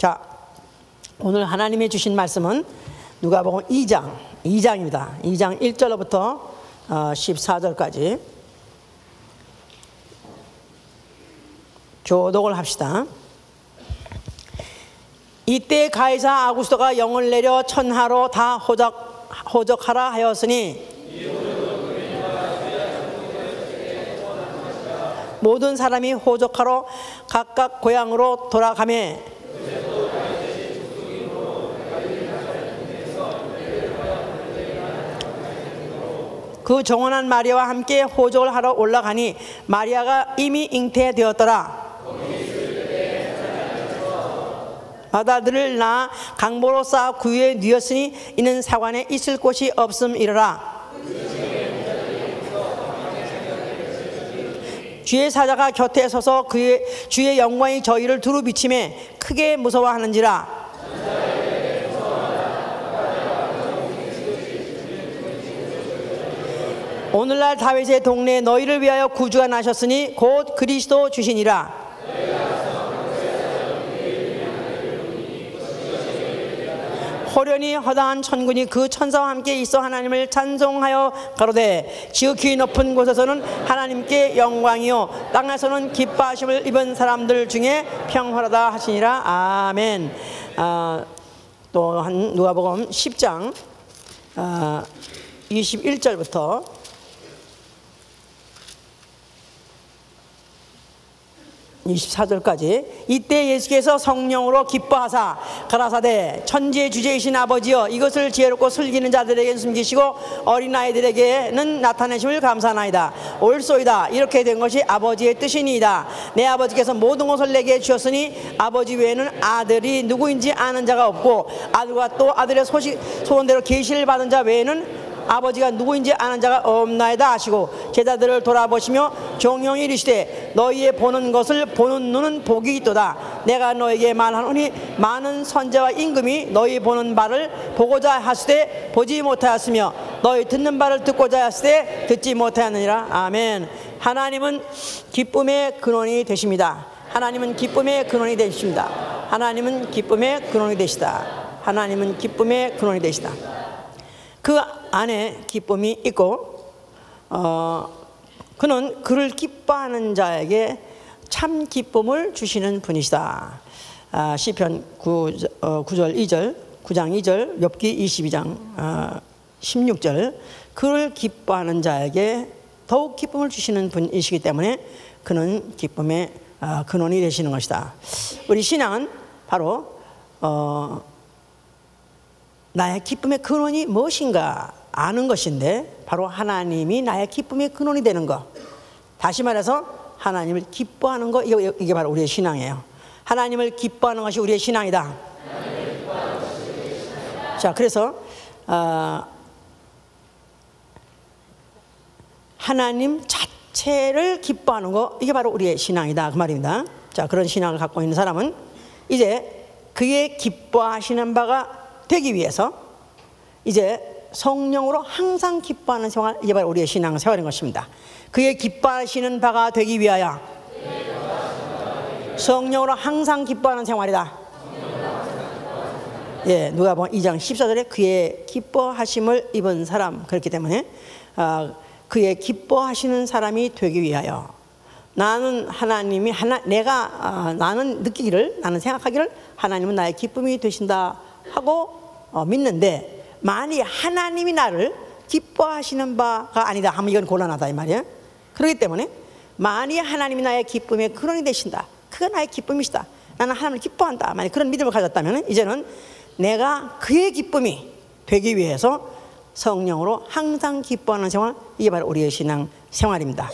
자, 오늘 하나님이 주신 말씀은 누가복음 2장입니다. 2장 1절부터 14절까지 교독을 합시다. 이때 가이사 아구스토가 영을 내려 천하로 다 호적하라 하였으니 모든 사람이 호적하러 각각 고향으로 돌아가매 그 정원한 마리아와 함께 호적을 하러 올라가니 마리아가 이미 잉태되었더라. 아들을 낳아 강보로 쌓아 구유에 뉘었으니 이는 사관에 있을 곳이 없음이러라. 주의 사자가 곁에 서서 주의 영광이 저희를 두루 비치매 크게 무서워하는지라. 오늘날 다윗의 동네에 너희를 위하여 구주가 나셨으니 곧 그리스도 주시니라. 호련히 허다한 천군이 그 천사와 함께 있어 하나님을 찬송하여 가로되 지극히 높은 곳에서는 하나님께 영광이요 땅에서는 기뻐하심을 입은 사람들 중에 평화로다 하시니라. 아멘. 또한 누가복음 10장 21절부터 24절까지 이때 예수께서 성령으로 기뻐하사 가라사대 천지의 주제이신 아버지여 이것을 지혜롭고 슬기는 자들에게는 숨기시고 어린아이들에게는 나타내심을 감사하나이다. 옳소이다. 이렇게 된 것이 아버지의 뜻이니이다. 내 아버지께서 모든 것을 내게 주셨으니 아버지 외에는 아들이 누구인지 아는 자가 없고 아들과 또 아들의 소원대로 계시를 받은 자 외에는 아버지가 누구인지 아는 자가 없나이다 하시고 제자들을 돌아보시며 종용이 이르시되 너희의 보는 것을 보는 눈은 복이 있도다. 내가 너에게 말하노니 많은 선지자와 임금이 너희 보는 바를 보고자 하시되 보지 못하였으며 너희 듣는 바를 듣고자 하시되 듣지 못하였느니라. 아멘. 하나님은 기쁨의 근원이 되십니다. 하나님은 기쁨의 근원이 되십니다. 하나님은 기쁨의 근원이 되시다. 하나님은 기쁨의 근원이 되시다. 그 안에 기쁨이 있고 그는 그를 기뻐하는 자에게 참 기쁨을 주시는 분이시다. 시편 9절 2절 9장 2절 욥기 22장 16절 그를 기뻐하는 자에게 더욱 기쁨을 주시는 분이시기 때문에 그는 기쁨의 근원이 되시는 것이다. 우리 신앙은 바로 나의 기쁨의 근원이 무엇인가 아는 것인데 바로 하나님이 나의 기쁨의 근원이 되는 것. 다시 말해서 하나님을 기뻐하는 것, 이게 바로 우리의 신앙이에요. 하나님을 기뻐하는 것이 우리의 신앙이다. 자, 그래서 하나님 자체를 기뻐하는 것, 이게 바로 우리의 신앙이다 그 말입니다. 자, 그런 신앙을 갖고 있는 사람은 이제 그의 기뻐하시는 바가 되기 위해서 이제 성령으로 항상 기뻐하는 생활, 이게 바로 우리의 신앙 생활인 것입니다. 그의 기뻐하시는 바가 되기 위하여 성령으로 항상 기뻐하는 생활이다. 예, 누가복음 2장 14절에 그의 기뻐하심을 입은 사람, 그렇기 때문에 그의 기뻐하시는 사람이 되기 위하여 나는 하나님이 나는 느끼기를, 나는 생각하기를 하나님은 나의 기쁨이 되신다 하고 믿는데 만일 하나님이 나를 기뻐하시는 바가 아니다 하면 이건 곤란하다 이 말이에요. 그렇기 때문에 만일 하나님이 나의 기쁨의 근원이 되신다, 그가 나의 기쁨이시다, 나는 하나님을 기뻐한다, 만약 그런 믿음을 가졌다면 이제는 내가 그의 기쁨이 되기 위해서 성령으로 항상 기뻐하는 생활, 이게 바로 우리의 신앙 생활입니다.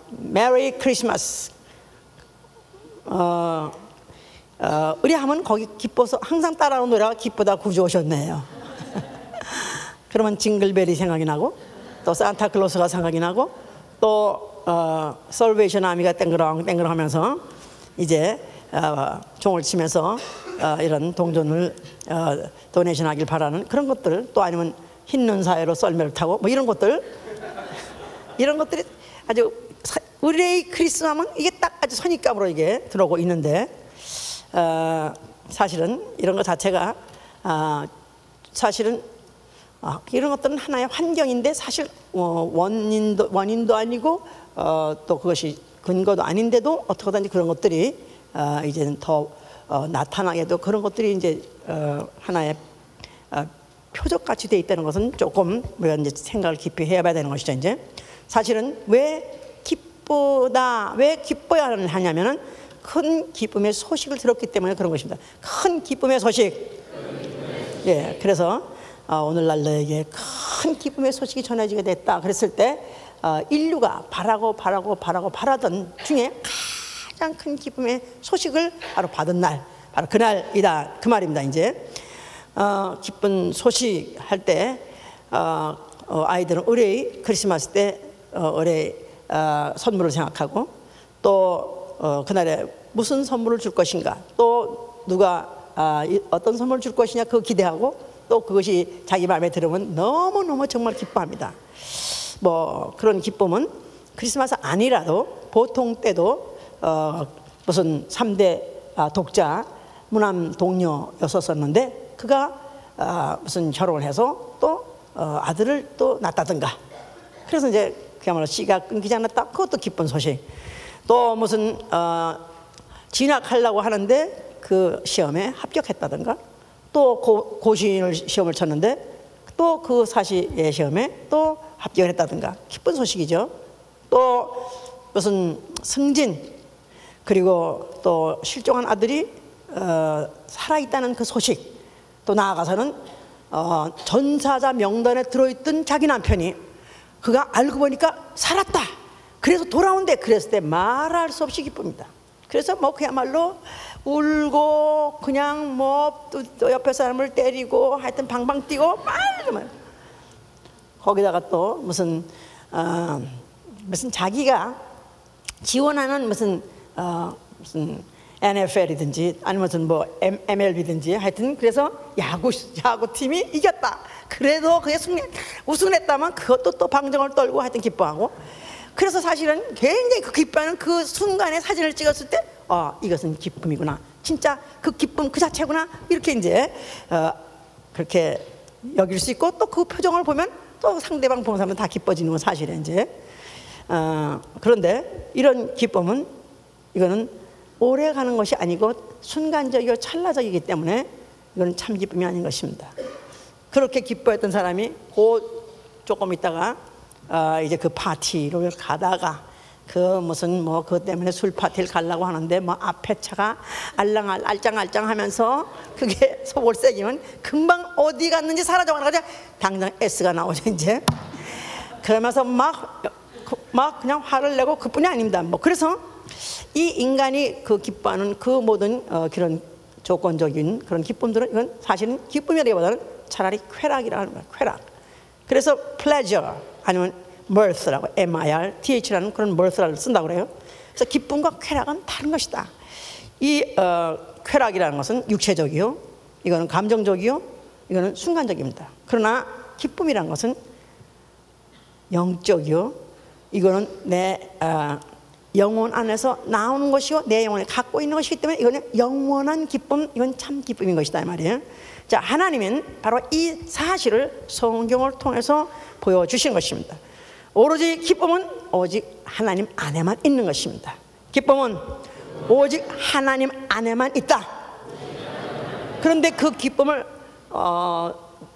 메리 크리스마스 의뢰하면 거기 기뻐서 항상 따라오는 노래가 기쁘다 구주 오셨네요. 그러면 징글벨이 생각이 나고 또 산타클로스가 생각이 나고 또 솔베이션 아미가 땡그렁 하면서 이제 종을 치면서 이런 동전을 도네이션 하길 바라는 그런 것들, 또 아니면 흰 눈 사이로 썰매를 타고 뭐 이런 것들이 아주 우리의 크리스마스는 이게 딱 아주 선입감으로 이게 들어오고 있는데 사실은 이런 것 자체가 사실은 이런 것들은 하나의 환경인데 사실 원인도 아니고 또 그것이 근거도 아닌데도 어떻게든지 그런 것들이 이제는 더 나타나게도 그런 것들이 이제 하나의 표적같이 돼 있다는 것은 조금 우리가 이제 생각을 깊이 해봐야 되는 것이죠. 이제 사실은 왜 기뻐야 하냐면은 큰 기쁨의 소식을 들었기 때문에 그런 것입니다. 큰 기쁨의 소식. 예, 그래서 오늘날 너에게 큰 기쁨의 소식이 전해지게 됐다 그랬을 때 인류가 바라던 중에 가장 큰 기쁨의 소식을 바로 받은 날, 바로 그날이다 그 말입니다. 이제 기쁜 소식 할 때 아이들은 의뢰의 크리스마스 때 의뢰의 선물을 생각하고 또 그날에 무슨 선물을 줄 것인가, 또 누가 어떤 선물을 줄 것이냐 그거 기대하고 또 그것이 자기 마음에 들으면 너무너무 정말 기뻐합니다. 뭐 그런 기쁨은 크리스마스 아니라도 보통 때도 무슨 3대 독자 무남 동료였었는데 그가 무슨 결혼을 해서 또 아들을 또 낳았다든가, 그래서 이제 그야말로 씨가 끊기지 않았다, 그것도 기쁜 소식. 또 무슨 진학하려고 하는데 그 시험에 합격했다든가, 또 고시를 시험을 쳤는데 또 그 사시의 시험에 또 합격을 했다든가, 기쁜 소식이죠. 또 무슨 승진, 그리고 또 실종한 아들이 살아있다는 그 소식, 또 나아가서는 전사자 명단에 들어있던 자기 남편이 그가 알고 보니까 살았다, 그래서 돌아온대, 그랬을 때 말할 수 없이 기쁩니다. 그래서 뭐 그야말로 울고 그냥 뭐 또 옆에 사람을 때리고 하여튼 방방 뛰고 말만, 거기다가 또 무슨 자기가 지원하는 무슨 NFL이든지 아니면 무슨 뭐 MLB든지 하여튼 그래서 야구팀이 이겼다, 그래도 그게 우승을 했다면 그것도 또 방정을 떨고 하여튼 기뻐하고, 그래서 사실은 굉장히 그 기뻐하는 그 순간에 사진을 찍었을 때 이것은 기쁨이구나, 진짜 그 기쁨 그 자체구나, 이렇게 이제 그렇게 여길 수 있고, 또 그 표정을 보면 또 상대방 보는 사람은 다 기뻐지는 건 사실이에요. 이제 그런데 이런 기쁨은 이거는 오래 가는 것이 아니고 순간적이고 찰나적이기 때문에 이건 참 기쁨이 아닌 것입니다. 그렇게 기뻐했던 사람이 곧 조금 있다가 이제 그 파티로 가다가 그 무슨 뭐 그것 때문에 술 파티를 가려고 하는데 뭐 앞에 차가 알짱알짱 하면서 그게 속을 새기면 금방 어디 갔는지 사라져가지고 당장 S가 나오죠. 이제 그러면서 막 그냥 화를 내고 그뿐이 아닙니다. 뭐 그래서 이 인간이 그 기뻐하는 그 모든 그런 조건적인 그런 기쁨들은 이건 사실은 기쁨이라기보다는 차라리 쾌락이라는 거예요. 쾌락. 그래서 pleasure 아니면 mirth라고 MIRTH라는 그런 mirth를 쓴다고 그래요. 그래서 기쁨과 쾌락은 다른 것이다. 이 쾌락이라는 것은 육체적이요, 이거는 감정적이요, 이거는 순간적입니다. 그러나 기쁨이라는 것은 영적이요, 이거는 내 영혼 안에서 나오는 것이요, 내 영혼에 갖고 있는 것이기 때문에 이거는 영원한 기쁨, 이건 참 기쁨인 것이다 이 말이에요. 자, 하나님은 바로 이 사실을 성경을 통해서 보여주신 것입니다. 오로지 기쁨은 오직 하나님 안에만 있는 것입니다. 기쁨은 오직 하나님 안에만 있다. 그런데 그 기쁨을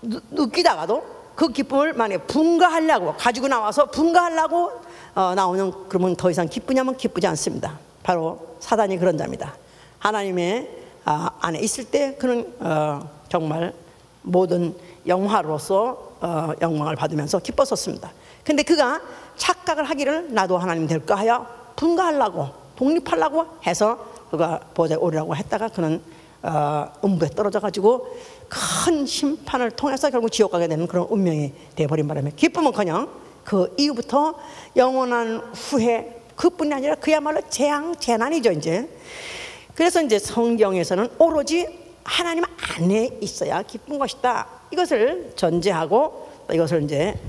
느끼다가도 그 기쁨을 만약에 분가하려고 가지고 나와서 분가하려고 나오는, 그러면 더 이상 기쁘냐면 기쁘지 않습니다. 바로 사단이 그런 자입니다. 하나님의 안에 있을 때 그는 정말 모든 영화로서 영광을 받으면서 기뻤었습니다. 근데 그가 착각을 하기를 나도 하나님 될까 하여 분가하려고 독립하려고 해서 그가 보좌에 오르라고 했다가 그는 음부에 떨어져 가지고 큰 심판을 통해서 결국 지옥 가게 되는 그런 운명이 되어버린 바람에 기쁨은커녕 그 이후부터 영원한 후회, 그뿐이 아니라 그야말로 재난이죠 이제. 그래서 이제 성경에서는 오로지 하나님 안에 있어야 기쁜 것이다, 이것을 전제하고 이것을 이제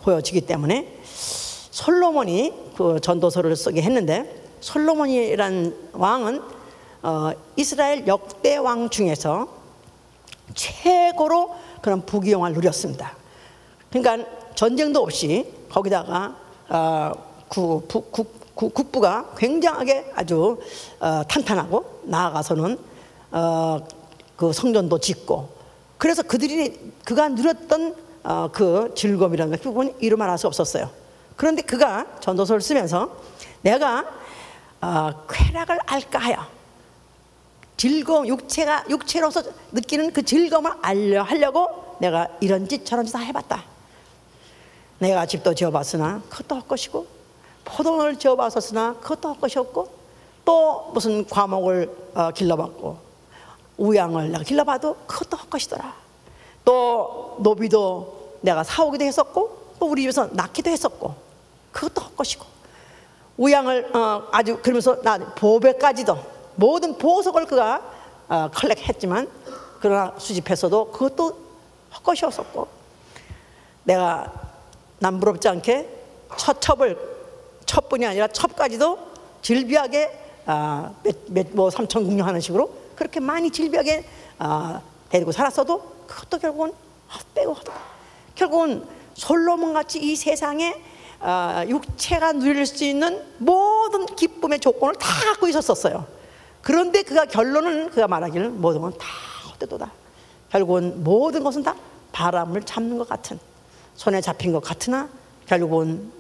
보여주기 때문에 솔로몬이 그 전도서를 쓰게 했는데, 솔로몬이란 왕은 이스라엘 역대 왕 중에서 최고로 그런 부귀영화를 누렸습니다. 그러니까 전쟁도 없이 거기다가 국부가 굉장하게 아주 탄탄하고, 나아가서는 그 성전도 짓고, 그래서 그가 누렸던 그 즐거움이라는 것, 그건 이루말 할 수 없었어요. 그런데 그가 전도서를 쓰면서 내가 쾌락을 알까 하여, 즐거움, 육체로서 느끼는 그 즐거움을 하려고 내가 이런 짓 저런 짓 다 해봤다. 내가 집도 지어봤으나 그것도 헛것이고, 포도원을 지어봤었으나 그것도 헛것이었고, 또 무슨 과목을 길러봤고, 우양을 내가 길러봐도 그것도 헛것이더라. 또 노비도 내가 사오기도 했었고, 또 우리 집에서 낳기도 했었고, 그것도 헛것이고, 우양을 아주 그러면서 나 보배까지도, 모든 보석을 그가 컬렉했지만, 그러나 수집했어도 그것도 헛것이었었고, 내가 남부럽지 않게 첩뿐이 아니라 첩까지도 질비하게 뭐 3,000국령 하는 식으로 그렇게 많이 질비하게 데리고 살았어도 그것도 결국은 헛되고 헛되고, 결국은 솔로몬 같이 이 세상에 육체가 누릴 수 있는 모든 기쁨의 조건을 다 갖고 있었어요. 그런데 그가 결론은 그가 말하기를 모든 건 다 헛되도다. 결국은 모든 것은 다 바람을 잡는 것 같은, 손에 잡힌 것 같으나 결국은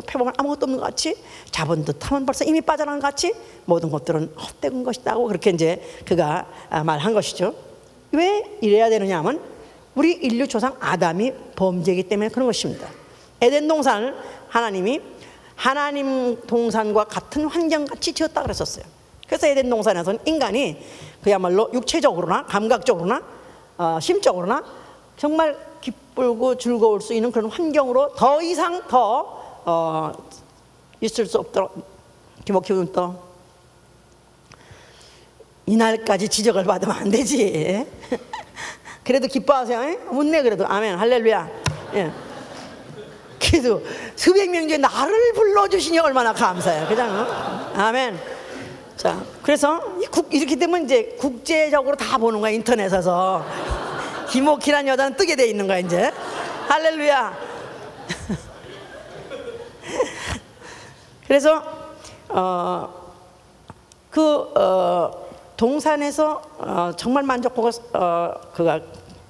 표범은 아무것도 없는 것 같이, 잡은 듯하면 벌써 이미 빠져나간 것 같이 모든 것들은 헛된 것이다고 그렇게 이제 그가 말한 것이죠. 왜 이래야 되느냐 하면 우리 인류 조상 아담이 범죄이기 때문에 그런 것입니다. 에덴 동산을 하나님이 하나님 동산과 같은 환경같이 지었다 그랬었어요. 그래서 에덴 동산에서는 인간이 그야말로 육체적으로나 감각적으로나 심적으로나 정말 기쁘고 즐거울 수 있는 그런 환경으로 더 이상 있을 수 없도록, 기목히는 또 이날까지 지적을 받으면 안 되지. 그래도 기뻐하세요. 묻네. 그래도 아멘 할렐루야. 예. 그래도 수백 명 중에 나를 불러주시니 얼마나 감사해요. 그냥 아멘. 자, 그래서 이렇게 되면 이제 국제적으로 다 보는 거야. 인터넷에서 김옥희란 여자는 뜨게 돼 있는 거야 이제. 할렐루야. 그래서 동산에서 정말 만족하고 그가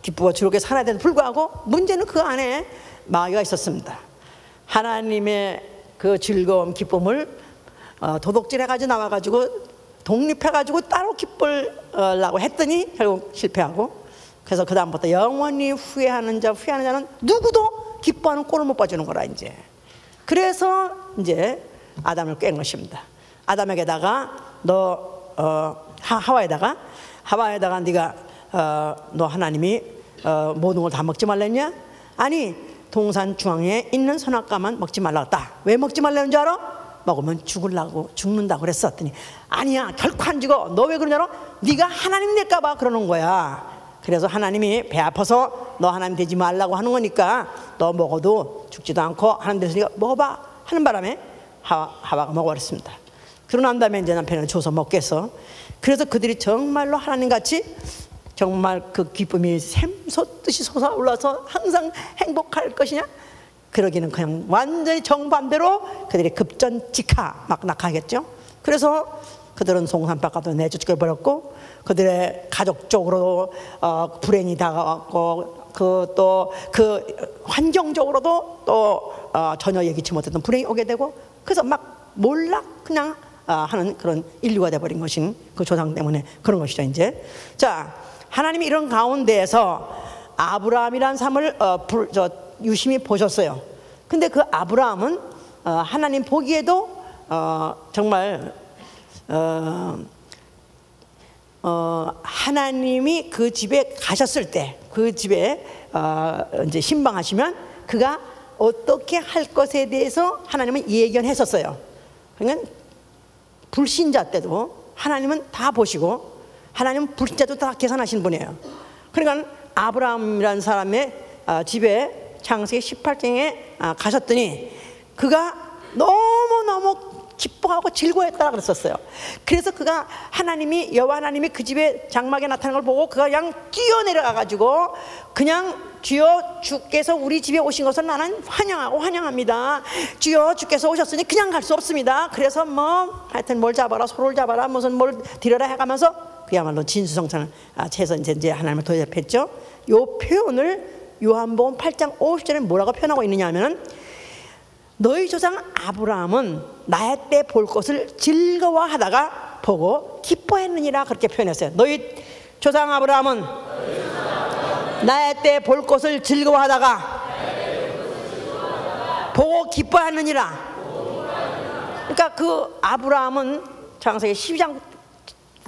기쁘고 즐겁게 살아야 되는데 불구하고 문제는 그 안에 마귀가 있었습니다. 하나님의 그 즐거움, 기쁨을 도둑질해가지고 나와가지고 독립해가지고 따로 기쁘려고 했더니 결국 실패하고, 그래서 그 다음부터 영원히 후회하는 자는 누구도 기뻐하는 꼴을 못 봐주는 거라 이제. 그래서 이제 아담을 깬 것입니다. 아담에게다가 하와에다가 네가 너 하나님이 모든 걸 다 먹지 말랬냐? 아니, 동산 중앙에 있는 선악과만 먹지 말라고. 왜 먹지 말라는 줄 알아? 먹으면 죽는다고 그랬었더니 아니야, 결코 안 죽어. 너 왜 그러냐? 네가 하나님 될까 봐 그러는 거야. 그래서 하나님이 배 아파서 너 하나님 되지 말라고 하는 거니까 너 먹어도 죽지도 않고 하나님 됐으니까 먹어봐 하는 바람에 하와가 먹어버렸습니다. 그러고 난 다음에 이제 남편을 줘서 먹겠어. 그래서 그들이 정말로 하나님같이 정말 그 기쁨이 샘솟듯이 솟아올라서 항상 행복할 것이냐? 그러기는 그냥 완전히 정반대로 그들이 급전직하 막 낙하겠죠. 그래서 그들은 동산 바깥으로 내쫓겨버렸고, 그들의 가족적으로 불행이 다가왔고, 그 환경적으로도 또 전혀 예기치 못했던 불행이 오게 되고, 그래서 막 몰락 그냥 하는 그런 인류가 돼버린 것인 그 조상 때문에 그런 것이죠 이제. 자, 하나님이 이런 가운데에서 아브라함이라는 사람을 유심히 보셨어요. 근데 그 아브라함은 하나님 보기에도 정말 하나님이 그 집에 가셨을 때, 그 집에 이제 신방하시면 그가 어떻게 할 것에 대해서 하나님은 예견했었어요. 그러니까 불신자 때도 하나님은 다 보시고, 하나님은 불신자도 다 계산하시는 분이에요. 그러니까 아브라함이라는 사람의 집에 창세기 18장에 가셨더니 그가 너무너무 기뻐하고 기뻐하고 즐거워했다 그랬었어요. 그래서 그가 하나님이 여호와 하나님이 그 집에 장막에 나타난 걸 보고 그가 그냥 뛰어내려가 가지고 그냥 주여 주께서 우리 집에 오신 것을 나는 환영하고 환영합니다. 주여 주께서 오셨으니 그냥 갈 수 없습니다. 그래서 뭐 하여튼 뭘 잡아라 소를 잡아라 무슨 뭘 드려라 해가면서 그야말로 진수성찬을 최선 이제 하나님을 도접했죠. 요 표현을 요한복음 8장 50절에 뭐라고 표현하고 있느냐 하면은 너희 조상 아브라함은 나의 때 볼 것을 즐거워하다가 보고 기뻐했느니라 그렇게 표현했어요. 너희 조상 아브라함은 나의 때 볼 것을 즐거워하다가 보고 기뻐했느니라. 그러니까 그 아브라함은 창세기 12장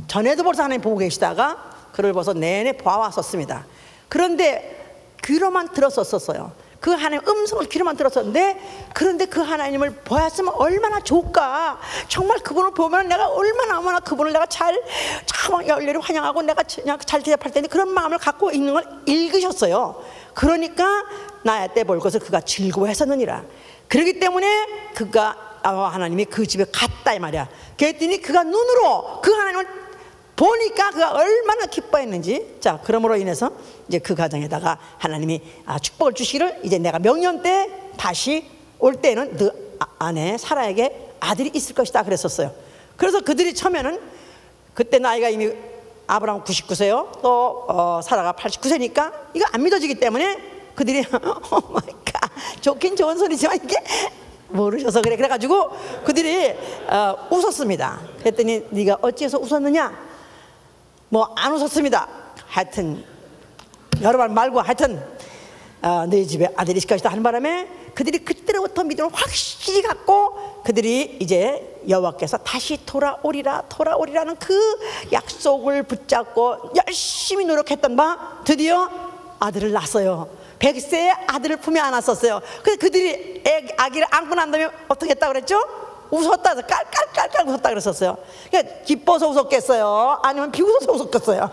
전에도 벌써 하나님 보고 계시다가 그를 벌써 내내 봐왔었습니다. 그런데 귀로만 들었었어요. 그 하나님 음성을 귀로만 들었었는데 그런데 그 하나님을 보았으면 얼마나 좋을까. 정말 그분을 보면 내가 얼마나 그분을 내가 잘 열렬히 환영하고 내가 잘 대접할 텐데 그런 마음을 갖고 있는 걸 읽으셨어요. 그러니까 나의 때 볼 것을 그가 즐거워했었느니라. 그렇기 때문에 그가 하나님이 그 집에 갔다 이 말이야. 그랬더니 그가 눈으로 그 하나님을 보니까 그가 얼마나 기뻐했는지. 자, 그러므로 인해서 이제 그 가정에다가 하나님이 축복을 주시기를 이제 내가 명년 때 다시 올 때는 너 아내 사라에게 아들이 있을 것이다 그랬었어요. 그래서 그들이 처음에는 그때 나이가 이미 아브라함 99세요 또 사라가 89세니까 이거 안 믿어지기 때문에 그들이 오 마이 갓 좋긴 좋은 소리지만 이게 모르셔서 그래. 그래가지고 그들이 웃었습니다. 그랬더니 네가 어찌해서 웃었느냐? 뭐 안 웃었습니다. 하여튼 여러 번 말고 하여튼 너희 집에 아들이 있을 것이다 하는 바람에 그들이 그때로부터 믿음을 확실히 갖고 그들이 이제 여호와께서 다시 돌아오리라는 그 약속을 붙잡고 열심히 노력했던 바 드디어 아들을 낳았어요. 100세의 아들을 품에 안았었어요. 그래서 그들이 아기를 안고 난 다음에 어떻게 했다고 그랬죠? 웃었다, 깔깔깔깔 웃었다 그랬었어요. 그러니까 기뻐서 웃었겠어요? 아니면 비웃어서 웃었겠어요?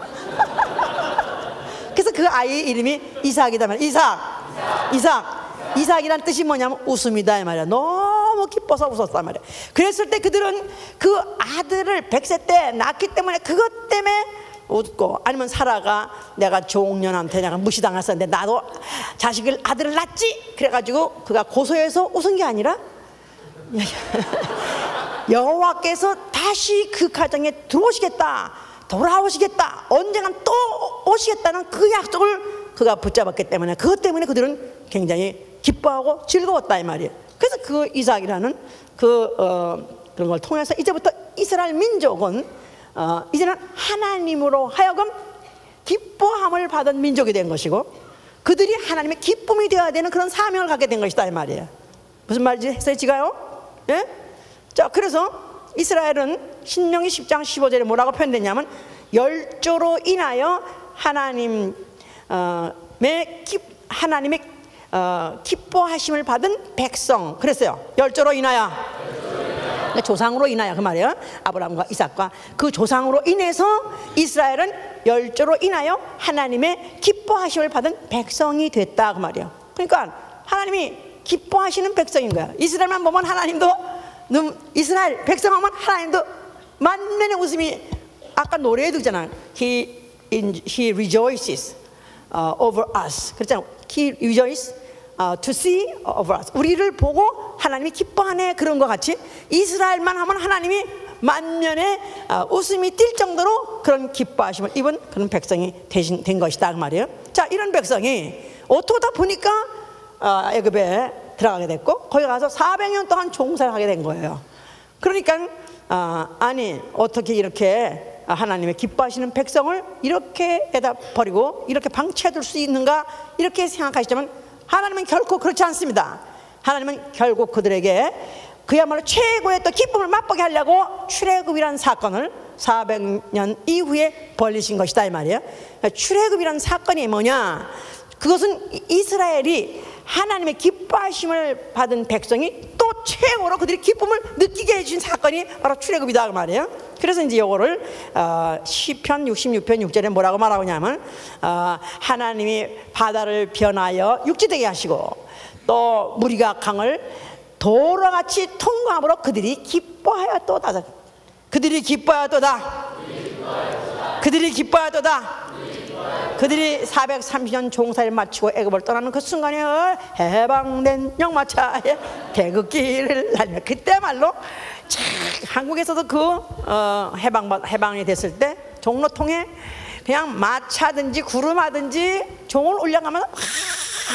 그래서 그 아이 이름이 이삭이다 말이야. 이삭이란 뜻이 뭐냐면 웃음이다 이 말이야. 너무 기뻐서 웃었단 말이야. 그랬을 때 그들은 그 아들을 100세 때 낳기 때문에 그것 때문에 웃고, 아니면 사라가 내가 종년한테 내가 무시당했었는데 나도 아들을 낳지 그래가지고 그가 고소해서 웃은 게 아니라 여호와께서 다시 그 가정에 돌아오시겠다, 언젠간 또 오시겠다는 그 약속을 그가 붙잡았기 때문에 그것 때문에 그들은 굉장히 기뻐하고 즐거웠다 이 말이에요. 그래서 그 이삭이라는 그런 걸 통해서 이제부터 이스라엘 민족은 이제는 하나님으로 하여금 기뻐함을 받은 민족이 된 것이고 그들이 하나님의 기쁨이 되어야 되는 그런 사명을 갖게 된 것이다 이 말이에요. 무슨 말인지 했어요 지가요? 예? 자, 그래서 이스라엘은 신명기 10장 15절에 뭐라고 표현되냐면 열조로 인하여 하나님의 기뻐하심을 받은 백성 그랬어요. 열조로 인하여, 조상으로 인하여 그 말이에요. 아브라함과 이삭과 그 조상으로 인해서 이스라엘은 열조로 인하여 하나님의 기뻐하심을 받은 백성이 됐다 그 말이에요. 그러니까 하나님이 기뻐하시는 백성인 거야. 이스라엘만 보면 하나님도, 이스라엘 백성하면 하나님도 만면의 웃음이, 아까 노래에 듣잖아. He rejoices over us. 그렇잖아. He rejoices to see over us. 우리를 보고 하나님이 기뻐하네. 그런 것 같이 이스라엘만 하면 하나님이 만면의 웃음이 띌 정도로 그런 기뻐하심을 입은 그런 백성이 된 것이다 그 말이에요. 자, 이런 백성이 어쩌다 보니까 애굽에 들어가게 됐고 거기 가서 400년 동안 종살을 하게 된 거예요. 그러니까 아니 어떻게 이렇게 하나님의 기뻐하시는 백성을 이렇게 에다 버리고 이렇게 방치해둘 수 있는가 이렇게 생각하시지만 하나님은 결코 그렇지 않습니다. 하나님은 결국 그들에게 그야말로 최고의 또 기쁨을 맛보게 하려고 출애굽이라는 사건을 400년 이후에 벌리신 것이다 이 말이에요. 출애굽이라는 사건이 뭐냐, 그것은 이스라엘이 하나님의 기뻐하심을 받은 백성이 또 최고로 그들이 기쁨을 느끼게 해준 사건이 바로 출애굽이다 그 말이에요. 그래서 이제 이거를 시편 66편 6절에 뭐라고 말하고 있냐면 하나님이 바다를 변하여 육지되게 하시고 또 무리가 강을 도로같이 통과함으로 그들이 기뻐하였도다. 그들이 기뻐하였도다. 그들이 기뻐하였도다. 그들이 430년 종사를 마치고 애굽을 떠나는 그 순간에 해방된 영마차의 태극기를 날며, 그때말로 참 한국에서도 그 해방이 됐을 때 종로통에 그냥 마차든지 구름하든지 종을 올려가면서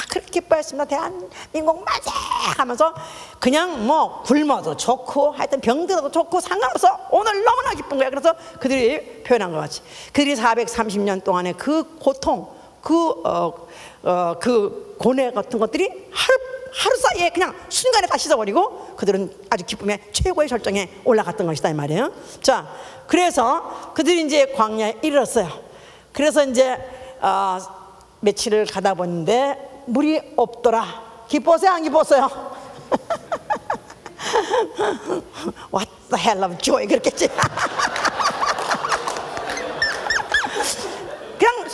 그렇게 기뻐했습니다. 대한민국 만세 하면서 그냥 뭐 굶어도 좋고 하여튼 병들어도 좋고 상관없어, 오늘 너무나 기쁜 거야. 그래서 그들이 표현한 것 같이 그들이 430년 동안의 그 고통, 그 고뇌 같은 것들이 하루 사이에 그냥 순간에 다 씻어버리고 그들은 아주 기쁨의 최고의 절정에 올라갔던 것이다 이 말이에요. 자, 그래서 그들이 이제 광야에 이르렀어요. 그래서 이제 며칠을 가다 보는데 물이 없더라. 기뻤어요, 안 기뻤어요? What the hell of joy, 그랬겠지. 그냥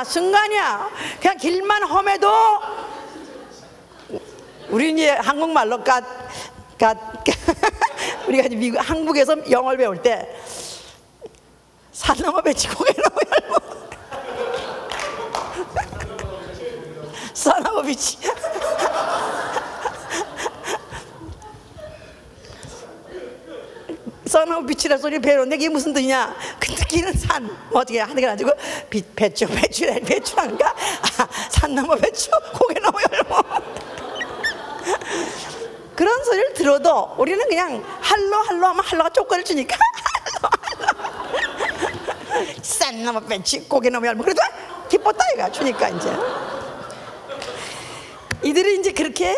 순간이야. 그냥 길만 험해도, 우리 이제 한국말로 우리가 이제 한국에서 영어를 배울 때 산 넘어 배치 고개 넘어 열고 산넘어 비치 산넘어 비치라 소리 배우는데 이게 무슨 뜻이냐? 그 뜻기는 산 어떻게 하는 게 가지고 배추라니까 산 넘어 배추 고개 넘어 열고 그런 소리를 들어도 우리는 그냥 할로 하면 할로가 쪼꼬를 주니까 산 넘어 배추 고개 넘어 열고 그래도 기뻤다 이가 주니까 이제 이들이 이제 그렇게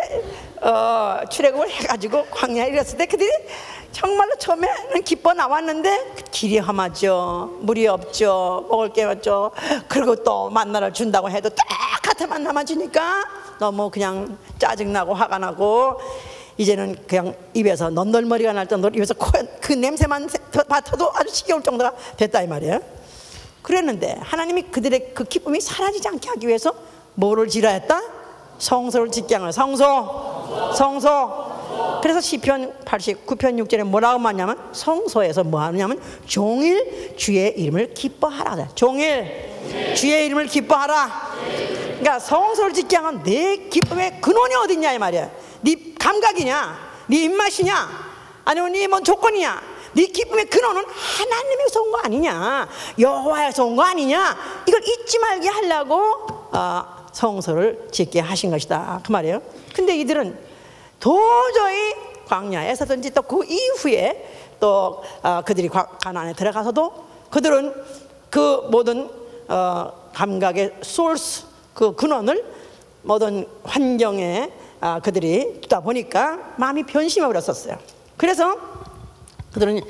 출애굽을 해가지고 광야에 이랬을 때 그들이 정말로 처음에는 기뻐 나왔는데 길이 험하죠. 물이 없죠. 먹을 게 없죠. 그리고 또 만나를 준다고 해도 똑같은 만나만 주니까 너무 그냥 짜증나고 화가 나고 이제는 그냥 입에서 넌덜머리가 날 정도로 입에서 그 냄새만 맡아도 아주 지겨울 정도가 됐다 이 말이에요. 그랬는데 하나님이 그들의 그 기쁨이 사라지지 않게 하기 위해서 뭐를 지라했다? 성소를 짓게 한 거예요. 성소. 그래서 시편 89편 6절에 뭐라고 말하냐면 성소에서 뭐 하느냐면 종일 주의 이름을 기뻐하라. 종일 주의 이름을 기뻐하라. 그러니까 성소를 짓게 한 건 내 기쁨의 근원이 어딨냐 이 말이야. 네 감각이냐, 네 입맛이냐, 아니면 네 뭔 조건이냐. 네 기쁨의 근원은 하나님에서 온 거 아니냐, 여호와에서 온 거 아니냐. 이걸 잊지 말게 하려고 성소를 짓게 하신 것이다 그 말이에요. 근데 이들은 도저히 광야에서든지 또 그 이후에 또 그들이 가나안에 들어가서도 그들은 그 모든 감각의 소스, 그 근원을 모든 환경에 그들이 두다 보니까 마음이 변심해 버렸었어요. 그래서 그들은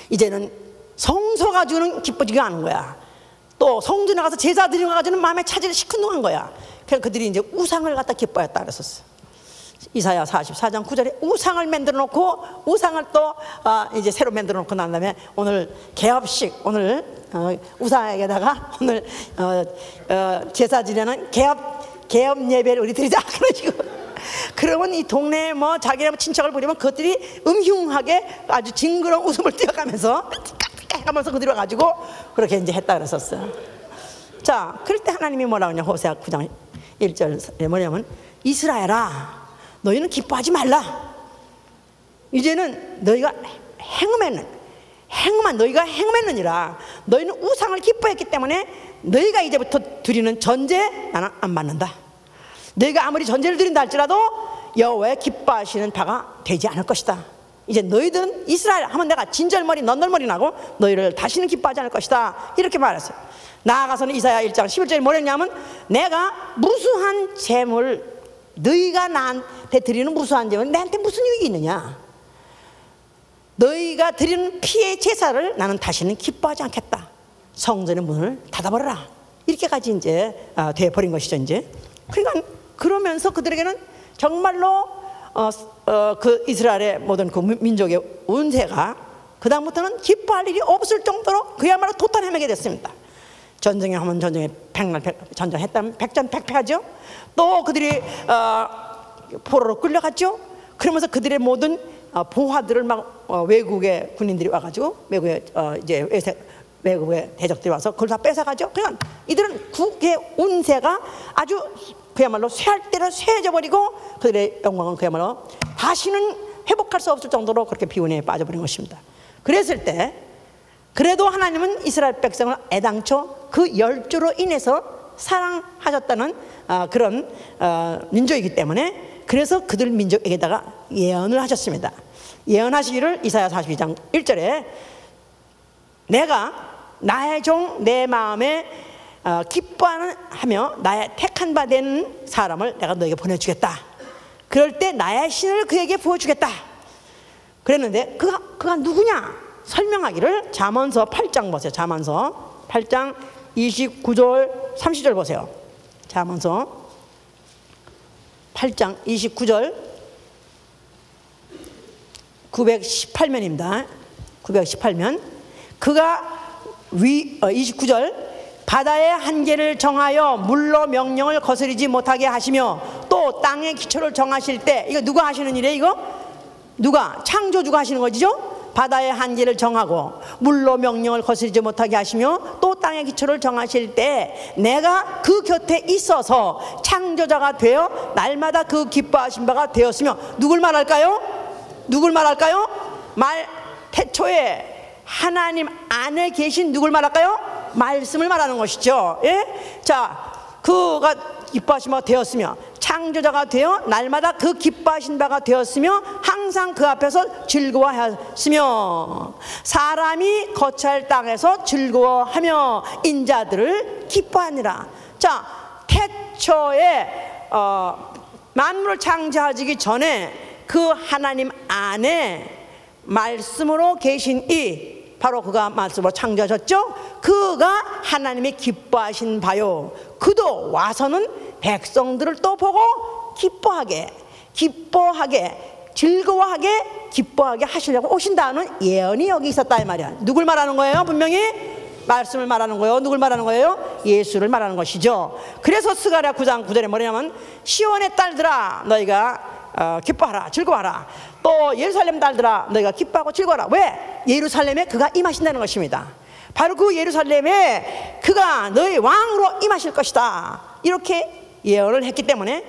이제는 성소가 주는 기뻐지가 않은 거야. 또 성전에 가서 제사 드리고 가지고는 마음에 차질을 시큰둥한 거야. 그래서 그들이 이제 우상을 갖다 기뻐했다 그랬었어. 이사야 44장 9절에 우상을 만들어 놓고 우상을 또 이제 새로 만들어 놓고 난 다음에 오늘 개업식, 오늘 우상에다가 오늘 제사 지내는 개업 예배를 우리 드리자 그런 식으로. 그러면 이 동네에 뭐 자기네 친척을 부리면 그것들이 음흉하게 아주 징그러운 웃음을 띄어가면서 하면서 그들이 와가지고 그렇게 이제 했다 그랬었어요. 자, 그럴 때 하나님이 뭐라고 하냐, 호세아 9장 1절에 뭐냐면 이스라엘아 너희는 기뻐하지 말라. 이제는 너희가 너희가 행음했느니라. 너희는 우상을 기뻐했기 때문에 너희가 이제부터 드리는 전제 나는 안 받는다. 너희가 아무리 전제를 드린다 할지라도 여호와의 기뻐하시는 바가 되지 않을 것이다. 이제 너희들은 이스라엘 하면 내가 진절머리 넌덜머리 나고 너희를 다시는 기뻐하지 않을 것이다 이렇게 말했어요. 나아가서는 이사야 1장 11절에 뭐랬냐면 내가 무수한 재물, 너희가 나한테 드리는 무수한 재물 나한테 무슨 유익이 있느냐. 너희가 드리는 피의 제사를 나는 다시는 기뻐하지 않겠다. 성전의 문을 닫아버려라. 이렇게까지 이제 돼버린 것이죠 이제. 그러니까 그러면서 그들에게는 정말로 그 이스라엘의 모든 그 민족의 운세가 그 다음부터는 기뻐할 일이 없을 정도로 그야말로 도탄해매게 됐습니다. 전쟁에 하면 전쟁에 전쟁했다면 백전백패하죠. 또 그들이 포로로 끌려갔죠. 그러면서 그들의 모든 보화들을 막 외국의 군인들이 와가지고 외국의 대적들이 와서 그걸 다 뺏어가죠. 그러니까 이들은 국의 운세가 아주 그야말로 쇠할 때를 쇠해져 버리고 그들의 영광은 그야말로 다시는 회복할 수 없을 정도로 그렇게 비운에 빠져버린 것입니다. 그랬을 때 그래도 하나님은 이스라엘 백성을 애당초 그 열조로 인해서 사랑하셨다는 그런 민족이기 때문에 그래서 그들 민족에게다가 예언을 하셨습니다. 예언하시기를 이사야 42장 1절에 내가 나의 종 내 마음에 기뻐하며 나의 택한 바 된 사람을 내가 너에게 보내주겠다. 그럴 때 나의 신을 그에게 부어주겠다 그랬는데 그가 누구냐 설명하기를 잠언서 8장 보세요. 잠언서 8장 29절 30절 보세요. 잠언서 8장 29절 918면입니다. 918면 그가 29절 바다의 한계를 정하여 물로 명령을 거스르지 못하게 하시며 또 땅의 기초를 정하실 때 이거 누가 하시는 일이에요? 이거 누가? 창조주가 하시는 거죠? 바다의 한계를 정하고 물로 명령을 거스르지 못하게 하시며 또 땅의 기초를 정하실 때 내가 그 곁에 있어서 창조자가 되어 날마다 그 기뻐하신 바가 되었으며 누굴 말할까요? 누굴 말할까요? 태초에 하나님 안에 계신 누굴 말할까요? 말씀을 말하는 것이죠. 예? 자, 그가 기뻐하신 바가 되었으며 창조자가 되어 날마다 그 기뻐하신 바가 되었으며 항상 그 앞에서 즐거워하였으며 사람이 거처할 땅에서 즐거워하며 인자들을 기뻐하니라. 자, 태초에 만물을 창조하기 전에 그 하나님 안에 말씀으로 계신 이 바로 그가 말씀으로 창조하셨죠. 그가 하나님이 기뻐하신 바요. 그도 와서는 백성들을 또 보고 기뻐하게 즐거워하게 기뻐하게 하시려고 오신다는 예언이 여기 있었다 이 말이야. 누굴 말하는 거예요? 분명히 말씀을 말하는 거예요. 누굴 말하는 거예요? 예수를 말하는 것이죠. 그래서 스가랴 9장 9절에 뭐냐면 시온의 딸들아 너희가 기뻐하라 즐거워하라. 또 예루살렘 딸들아 너희가 기뻐하고 즐거워하라. 왜? 예루살렘에 그가 임하신다는 것입니다. 바로 그 예루살렘에 그가 너희 왕으로 임하실 것이다. 이렇게 예언을 했기 때문에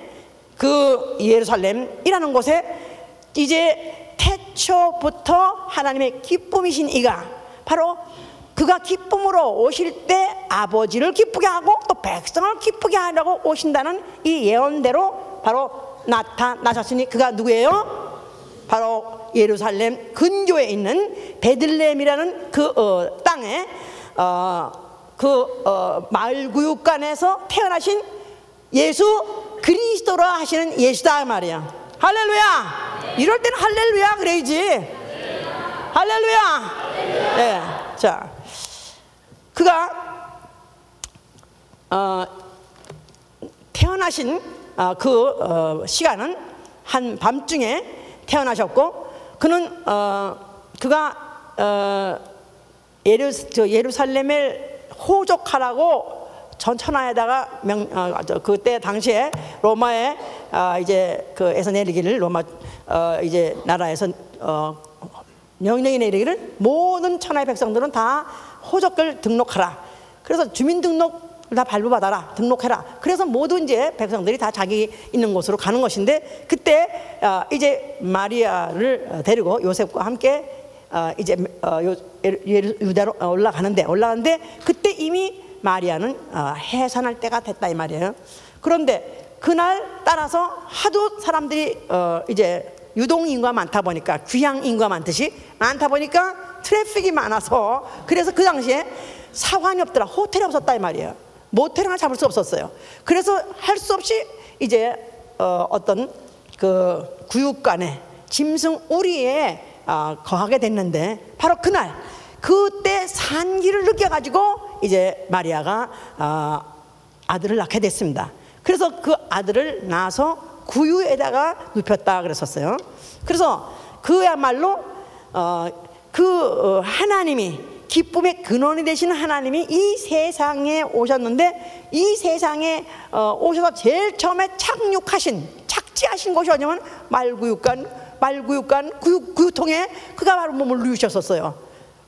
그 예루살렘이라는 곳에 이제 태초부터 하나님의 기쁨이신 이가 바로 그가 기쁨으로 오실 때 아버지를 기쁘게 하고 또 백성을 기쁘게 하려고 오신다는 이 예언대로 바로 나타나셨으니 그가 누구예요? 바로 예루살렘 근교에 있는 베들레헴이라는 그 땅에 마을 구육간에서 태어나신 예수 그리스도라 하시는 예수다 말이야. 할렐루야. 이럴 때는 할렐루야 그래야지. 할렐루야. 네. 자, 그가 태어나신 그 시간은 한 밤중에 태어나셨고 그는 그가 예루살렘을 호족하라고 전천하에다가 그때 당시에 로마에 이제 그에서 내리기를 로마 이제 나라에서 명령이 내리기를 모든 천하의 백성들은 다 호족을 등록하라. 그래서 주민등록 다 발부받아라. 등록해라. 그래서 모든 이제 백성들이 다 자기 있는 곳으로 가는 것인데 그때 이제 마리아를 데리고 요셉과 함께 이제 유다로 올라가는데 그때 이미 마리아는 해산할 때가 됐다 이 말이에요. 그런데 그날 따라서 하도 사람들이 이제 유동 인구가 많다 보니까 귀향 인구가 많다 보니까 트래픽이 많아서 그래서 그 당시에 사관이 없더라. 호텔이 없었다 이 말이에요. 모텔 하나 잡을 수 없었어요. 그래서 할 수 없이 이제 어떤 그 구육간에 짐승 우리에 거하게 됐는데 바로 그날 그때 산기를 느껴가지고 이제 마리아가 아들을 낳게 됐습니다. 그래서 그 아들을 낳아서 구유에다가 눕혔다 그랬었어요. 그래서 그야말로 하나님이 기쁨의 근원이 되시는 하나님이 이 세상에 오셨는데 이 세상에 오셔서 제일 처음에 착륙하신 착지하신 곳이 어디냐면 말구육관 구유통에 그가 바로 몸을 누우셨었어요.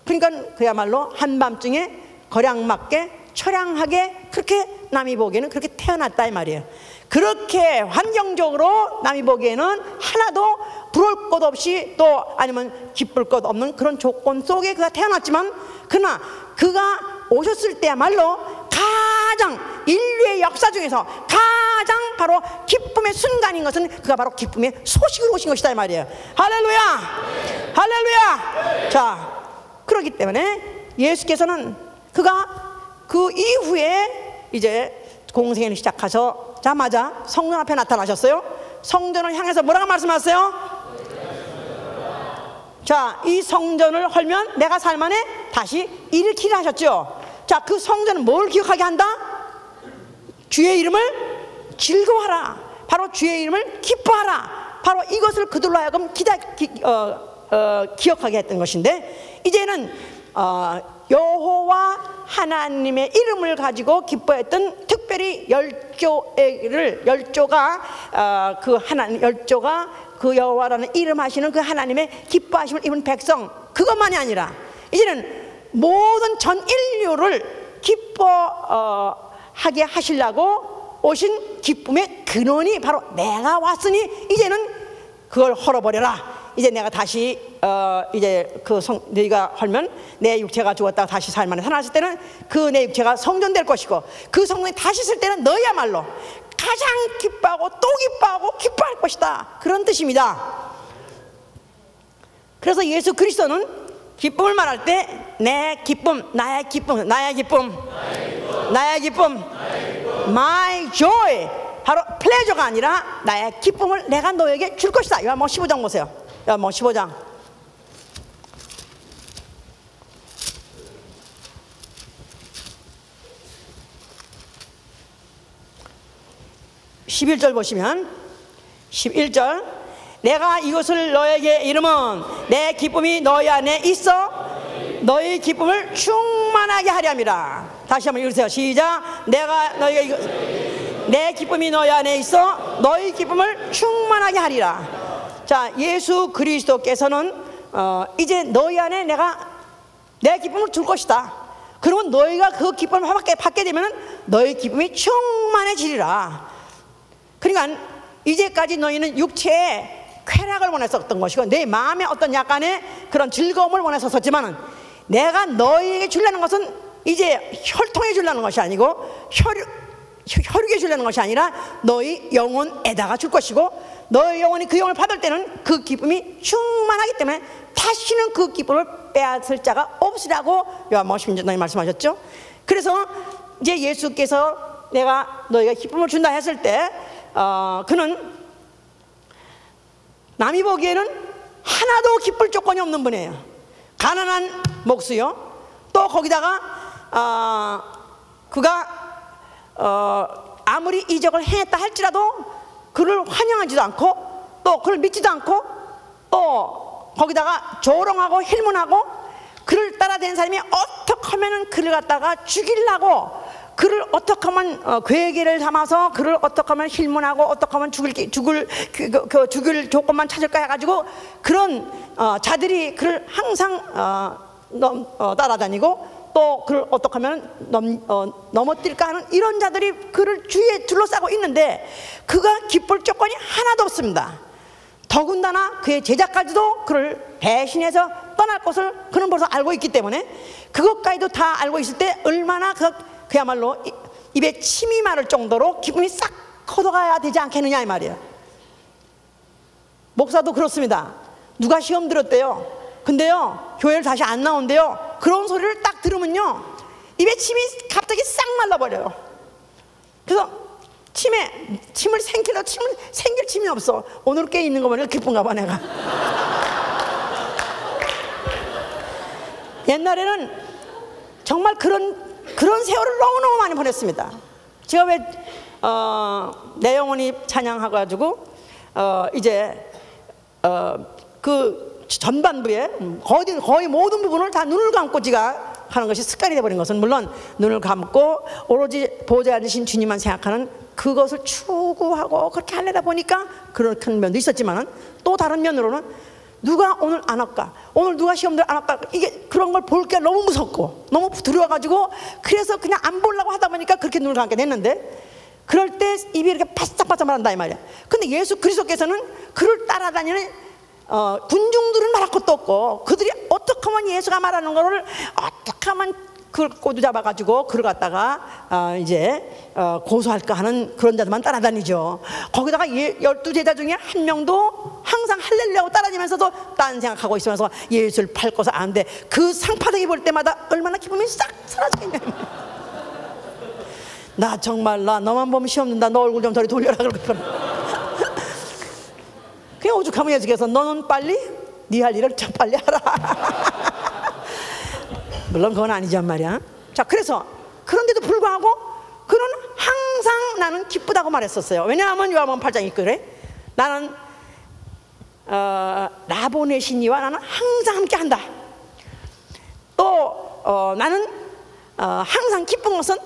그러니까 그야말로 한밤중에 거량맞게 처량하게 그렇게 남이 보기에는 그렇게 태어났다 이 말이에요. 그렇게 환경적으로 남이 보기에는 하나도 부러울 것 없이 또 아니면 기쁠 것 없는 그런 조건 속에 그가 태어났지만, 그러나 그가 오셨을 때야말로 가장 인류의 역사 중에서 가장 바로 기쁨의 순간인 것은 그가 바로 기쁨의 소식으로 오신 것이다 이 말이에요. 할렐루야, 할렐루야. 자, 그렇기 때문에 예수께서는 그가 그 이후에 이제 공생애를 시작하자마자 성전 앞에 나타나셨어요. 성전을 향해서 뭐라고 말씀하세요? 자, 이 성전을 헐면 내가 살만해 다시 일으키라 하셨죠. 자, 그 성전은 뭘 기억하게 한다? 주의 이름을 즐거워하라. 바로 주의 이름을 기뻐하라. 바로 이것을 그들로 하여금 기억하게 했던 것인데, 이제는 여호와 하나님의 이름을 가지고 기뻐했던 특별히 열조가 그 여호와라는 이름 하시는 그 하나님의 기뻐하심을 입은 백성, 그것만이 아니라 이제는 모든 전 인류를 기뻐하게 하시려고 오신 기쁨의 근원이 바로 내가 왔으니 이제는 그걸 헐어버려라. 이제 내가 다시 이제 너희가 헐면 내 육체가 죽었다가 다시 살만해 살아났을 때는 그 내 육체가 성전될 것이고, 그 성전이 다시 있을 때는 너희야말로 가장 기뻐하고 또 기뻐하고 기뻐할 것이다, 그런 뜻입니다. 그래서 예수 그리스도는 기쁨을 말할 때 내 기쁨, 나의 기쁨, 나의 기쁨, 나의 기쁨, my joy, 바로 플레저가 아니라 나의 기쁨을 내가 너에게 줄 것이다. 요한복음 15장 보세요. 요한복음 15장 11절 보시면 11절, 내가 이것을 너에게 이름은 내 기쁨이 너희 안에 있어 너희 기쁨을 충만하게 하려 함이라. 다시 한번 읽으세요. 시작. 내가 너희가 내 기쁨이 너희 안에 있어 너희 기쁨을 충만하게 하리라. 자, 예수 그리스도께서는 이제 너희 안에 내가 내 기쁨을 줄 것이다. 그러면 너희가 그 기쁨을 받게 되면 너희 기쁨이 충만해지리라. 그러니까 이제까지 너희는 육체의 쾌락을 원했었던 것이고 내 마음의 어떤 약간의 그런 즐거움을 원했었지만은, 내가 너희에게 주려는 것은 이제 혈통에 주려는 것이 아니고 혈육에 주려는 것이 아니라 너희 영혼에다가 줄 것이고, 너희 영혼이 그 영혼을 받을 때는 그 기쁨이 충만하기 때문에 다시는 그 기쁨을 빼앗을 자가 없으라고 요한복음 16장에 말씀하셨죠. 그래서 이제 예수께서 내가 너희가 기쁨을 준다 했을 때 그는 남이 보기에는 하나도 기쁠 조건이 없는 분이에요. 가난한 목수요. 또 거기다가 그가 아무리 이적을 행했다 할지라도 그를 환영하지도 않고 또 그를 믿지도 않고 또 거기다가 조롱하고 힐문하고 그를 따라다니는 사람이 어떻게 하면 그를 갖다가 죽이려고, 그를 어떻게 하면 괴계를 삼아서 그를 어떻게 하면 힐문하고 어떻게 하면 죽일 조건만 찾을까 해가지고 그런 자들이 그를 항상 따라다니고 또 그를 어떻게 하면 넘어뜨릴까 하는 이런 자들이 그를 주위에 둘러싸고 있는데 그가 기쁠 조건이 하나도 없습니다. 더군다나 그의 제자까지도 그를 배신해서 떠날 것을 그는 벌써 알고 있기 때문에 그것까지도 다 알고 있을 때 얼마나 그야말로 입에 침이 마를 정도로 기쁨이 싹 걷어가야 되지 않겠느냐 이 말이에요. 목사도 그렇습니다. 누가 시험 들었대요. 근데요 교회를 다시 안 나온대요. 그런 소리를 딱 들으면요 입에 침이 갑자기 싹 말라버려요. 그래서 침을 생기려 생길 침이 없어. 오늘 깨 있는 거 보니까 기쁜가 봐 내가. 옛날에는 정말 그런 세월을 너무너무 많이 보냈습니다. 제가 왜 내 영혼이 찬양해가지고 이제 그 전반부에 거의 모든 부분을 다 눈을 감고 제가 하는 것이 습관이 되어버린 것은, 물론 눈을 감고 오로지 보좌에 앉으신 주님만 생각하는 그것을 추구하고 그렇게 하려다 보니까 그렇게 한 면도 있었지만은, 또 다른 면으로는 누가 오늘 안 할까, 오늘 누가 시험들 안 할까, 이게 그런 걸 볼 게 너무 무섭고 너무 두려워가지고, 그래서 그냥 안 보려고 하다 보니까 그렇게 눈을 감게 됐는데, 그럴 때 입이 이렇게 바싹바싹 말한다 이 말이야. 근데 예수 그리스도께서는 그를 따라다니는 군중들은 말할 것도 없고, 그들이 어떻게 하면 예수가 말하는 거를 어떻게 하면 그걸 꼬두 잡아가지고 그를 갖다가 이제 고소할까 하는 그런 자들만 따라다니죠. 거기다가 12제자 중에 한 명도 항상 할렐루야고 따라다니면서도 딴 생각하고 있으면서 예수를 팔 것을 아는데, 그 상파대기 볼 때마다 얼마나 기쁨이 싹 사라지겠냐. 나 정말 나 너만 보면 시험 는다, 너 얼굴 좀 저리 돌려라 그러거든. 그냥 오죽하면 예수께서 너는 빨리 네 할 일을 좀 빨리 하라. 물론 그건 아니란 말이야. 자, 그래서 그런데도 불구하고 그는 항상 나는 기쁘다고 말했었어요. 왜냐하면 요한복음 8장이 그래. 나는 라보네시니와 나는 항상 함께 한다. 또 나는 항상 기쁜 것은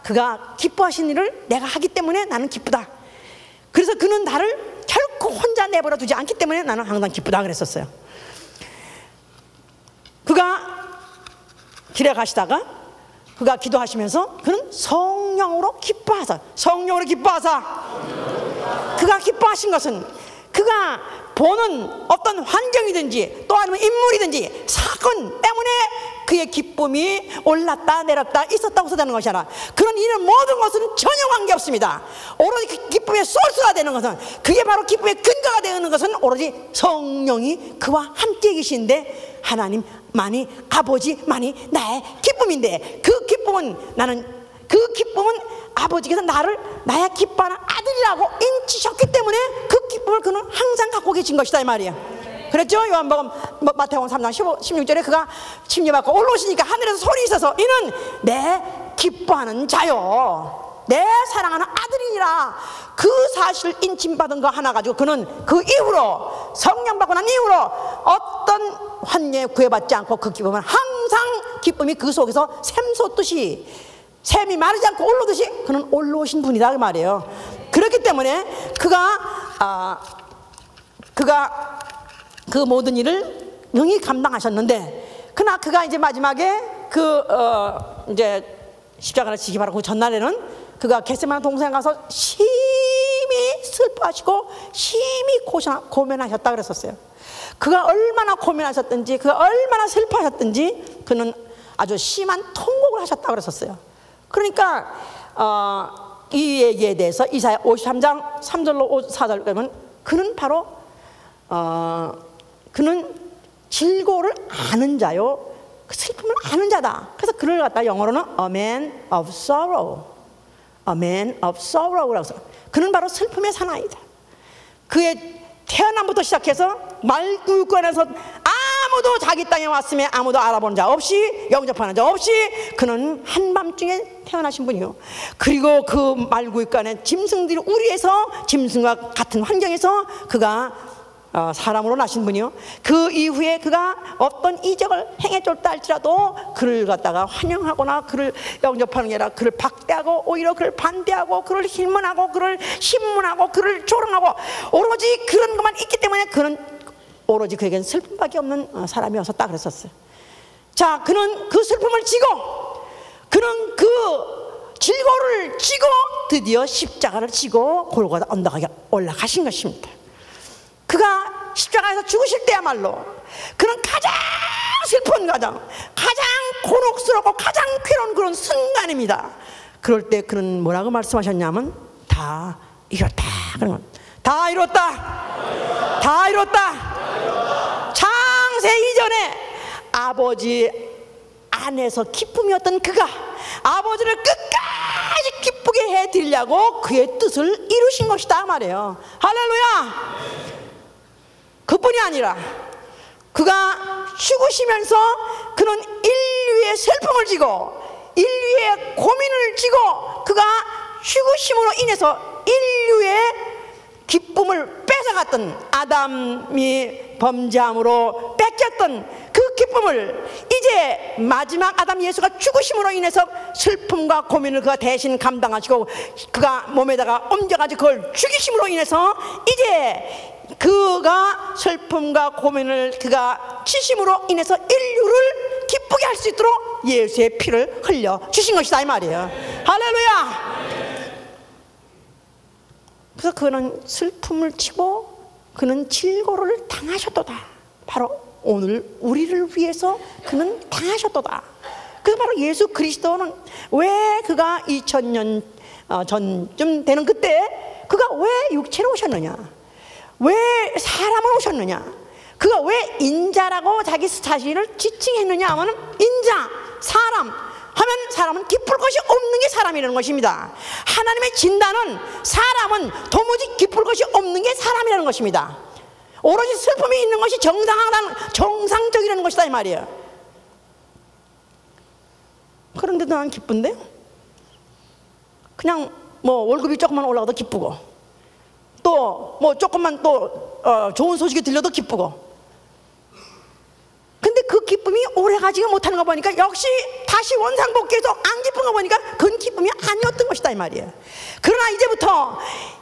그가 기뻐하신 일을 내가 하기 때문에 나는 기쁘다. 그래서 그는 나를 결코 혼자 내버려 두지 않기 때문에 나는 항상 기쁘다 그랬었어요. 그가 길에 가시다가 그가 기도하시면서 그는 성령으로 기뻐하사, 성령으로 기뻐하사. 그가 기뻐하신 것은 그가 보는 어떤 환경이든지 또 아니면 인물이든지 사건 때문에 그의 기쁨이 올랐다 내렸다 있었다고 써다는 것이라. 그런 이런 모든 것은 전혀 관계없습니다. 오로지 그 기쁨의 소스가 되는 것은, 그게 바로 기쁨의 근거가 되는 것은 오로지 성령이 그와 함께 계신데, 하나님만이, 아버지만이 나의 기쁨인데, 그 기쁨은 아버지께서 나를 나의 기뻐하는 아들이라고 인치셨기 때문에 그 기쁨을 그는 항상 갖고 계신 것이다 이 말이야. 그랬죠? 요한복음 마태복음 3장 16절에 그가 침례받고 올라오시니까 하늘에서 소리 있어서 이는 내 기뻐하는 자요, 내 사랑하는 아들이니라. 그 사실을 인침받은 거 하나 가지고 그는 그 이후로, 성령 받고 난 이후로 어떤 환경에 구애받지 않고 그 기쁨은 항상 기쁨이 그 속에서 샘솟듯이, 샘이 마르지 않고 올라오듯이 그는 올라오신 분이다 그 말이에요. 그렇기 때문에 그가 그 모든 일을 능히 감당하셨는데, 그러나 그가 이제 마지막에 이제 십자가를 지기 바라고 그 전날에는 그가 겟세마네 동산에 가서 심히 슬퍼하시고 심히 고면하셨다 그랬었어요. 그가 얼마나 고면하셨든지, 그가 얼마나 슬퍼하셨든지 그는 아주 심한 통곡을 하셨다 그랬었어요. 그러니까 이 얘기에 대해서 이사야 53장 3절로 4절 보면 그는 바로 그는 질고를 아는 자요, 그 슬픔을 아는 자다. 그래서 그를 갖다 영어로는 a man of sorrow, a man of sorrow라고 해서, 그는 바로 슬픔의 사나이다. 그의 태어남부터 시작해서 말구권에서 아무도 자기 땅에 왔음에 아무도 알아보는 자 없이, 영접하는 자 없이 그는 한밤중에 태어나신 분이요. 그리고 그 말구권의 짐승들이 우리에서 짐승과 같은 환경에서 그가 사람으로 나신 분이요. 그 이후에 그가 어떤 이적을 행해줬다 할지라도 그를 갖다가 환영하거나 그를 영접하는 게 아니라 그를 박대하고 오히려 그를 반대하고 그를 힐문하고 그를 신문하고 그를 조롱하고, 오로지 그런 것만 있기 때문에 그는 오로지 그에겐 슬픔밖에 없는 사람이었었다 그랬었어요. 자, 그는 그 슬픔을 지고, 그는 그 질고를 지고 드디어 십자가를 지고 골고다 언덕에 올라가신 것입니다. 그가 십자가에서 죽으실 때야말로 그는 가장 슬픈 가장 곤혹스럽고 가장 괴로운 그런 순간입니다. 그럴 때 그는 뭐라고 말씀하셨냐면 다 이뤘다. 그러면 다 이뤘다. 다 이뤘다. 창세 이전에 아버지 안에서 기쁨이었던 그가 아버지를 끝까지 기쁘게 해드리려고 그의 뜻을 이루신 것이다 말이에요. 할렐루야. 그뿐이 아니라 그가 죽으시면서 그는 인류의 슬픔을 지고 인류의 고민을 지고, 그가 죽으심으로 인해서 인류의 기쁨을 뺏어갔던, 아담이 범죄함으로 뺏겼던 그 그 기쁨을 이제 마지막 아담 예수가 죽으심으로 인해서 슬픔과 고민을 그가 대신 감당하시고 그가 몸에다가 옮겨가지고 그걸 죽이심으로 인해서 이제 그가 슬픔과 고민을 그가 치심으로 인해서 인류를 기쁘게 할 수 있도록 예수의 피를 흘려 주신 것이다 이 말이에요. 할렐루야. 그래서 그는 슬픔을 치고 그는 질고를 당하셨도다. 바로 오늘 우리를 위해서 그는 당하셨도다. 그래서 바로 예수 그리스도는 왜 그가 2000년 전쯤 되는 그때 그가 왜 육체로 오셨느냐, 왜 사람으로 오셨느냐, 그가 왜 인자라고 자기 자신을 지칭했느냐 하면 인자, 사람 하면 사람은 기쁠 것이 없는 게 사람이라는 것입니다. 하나님의 진단은 사람은 도무지 기쁠 것이 없는 게 사람이라는 것입니다. 오로지 슬픔이 있는 것이 정상적이라는 것이다 이 말이에요. 그런데도 난 기쁜데 그냥 뭐 월급이 조금만 올라가도 기쁘고 또 뭐 조금만 또 좋은 소식이 들려도 기쁘고, 근데 그 기쁨이 오래가지가 못하는 거 보니까 역시 다시 원상복귀해서 안 기쁜 거 보니까 그건 기쁨이 아니었던 것이다 이 말이에요. 그러나 이제부터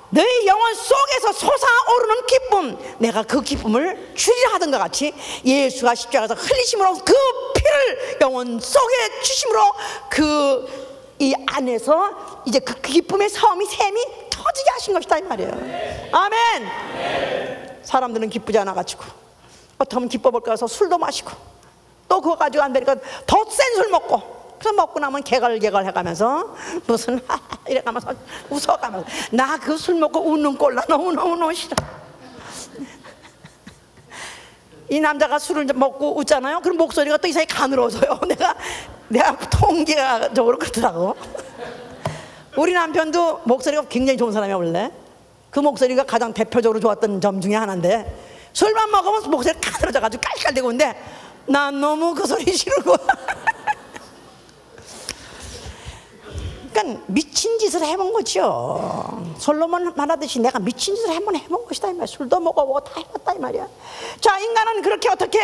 너희 영혼 속에서 솟아오르는 기쁨, 내가 그 기쁨을 주리라 하던 것 같이 예수가 십자가에서 흘리심으로 그 피를 영혼 속에 주심으로 그 이 안에서 이제 그 기쁨의 샘이 터지게 하신 것이다 이 말이에요. 아멘. 사람들은 기쁘지 않아가지고 어떻게 하면 기뻐볼까 해서 술도 마시고 또 그거 가지고 안 되니까 더 센 술 먹고, 그래서 먹고 나면 개갈개갈 해가면서 무슨 이래가면서 웃어가면서 나 그 술 먹고 웃는 꼴나 너무너무 싫어. 이 남자가 술을 먹고 웃잖아요. 그럼 목소리가 또 이상하게 가늘어져요. 내가 통계적으로 그렇더라고. 우리 남편도 목소리가 굉장히 좋은 사람이야 원래. 그 목소리가 가장 대표적으로 좋았던 점 중에 하나인데 술만 먹으면 목소리가 가늘어져가지고 깔깔대고 오는데 난 너무 그 소리 싫고 그러니까 미친 짓을 해본 거죠. 솔로몬 말하듯이 내가 미친 짓을 한번 해본 것이다 이 말이야. 술도 먹어보고 다 해봤다 이 말이야. 자, 인간은 그렇게 어떻게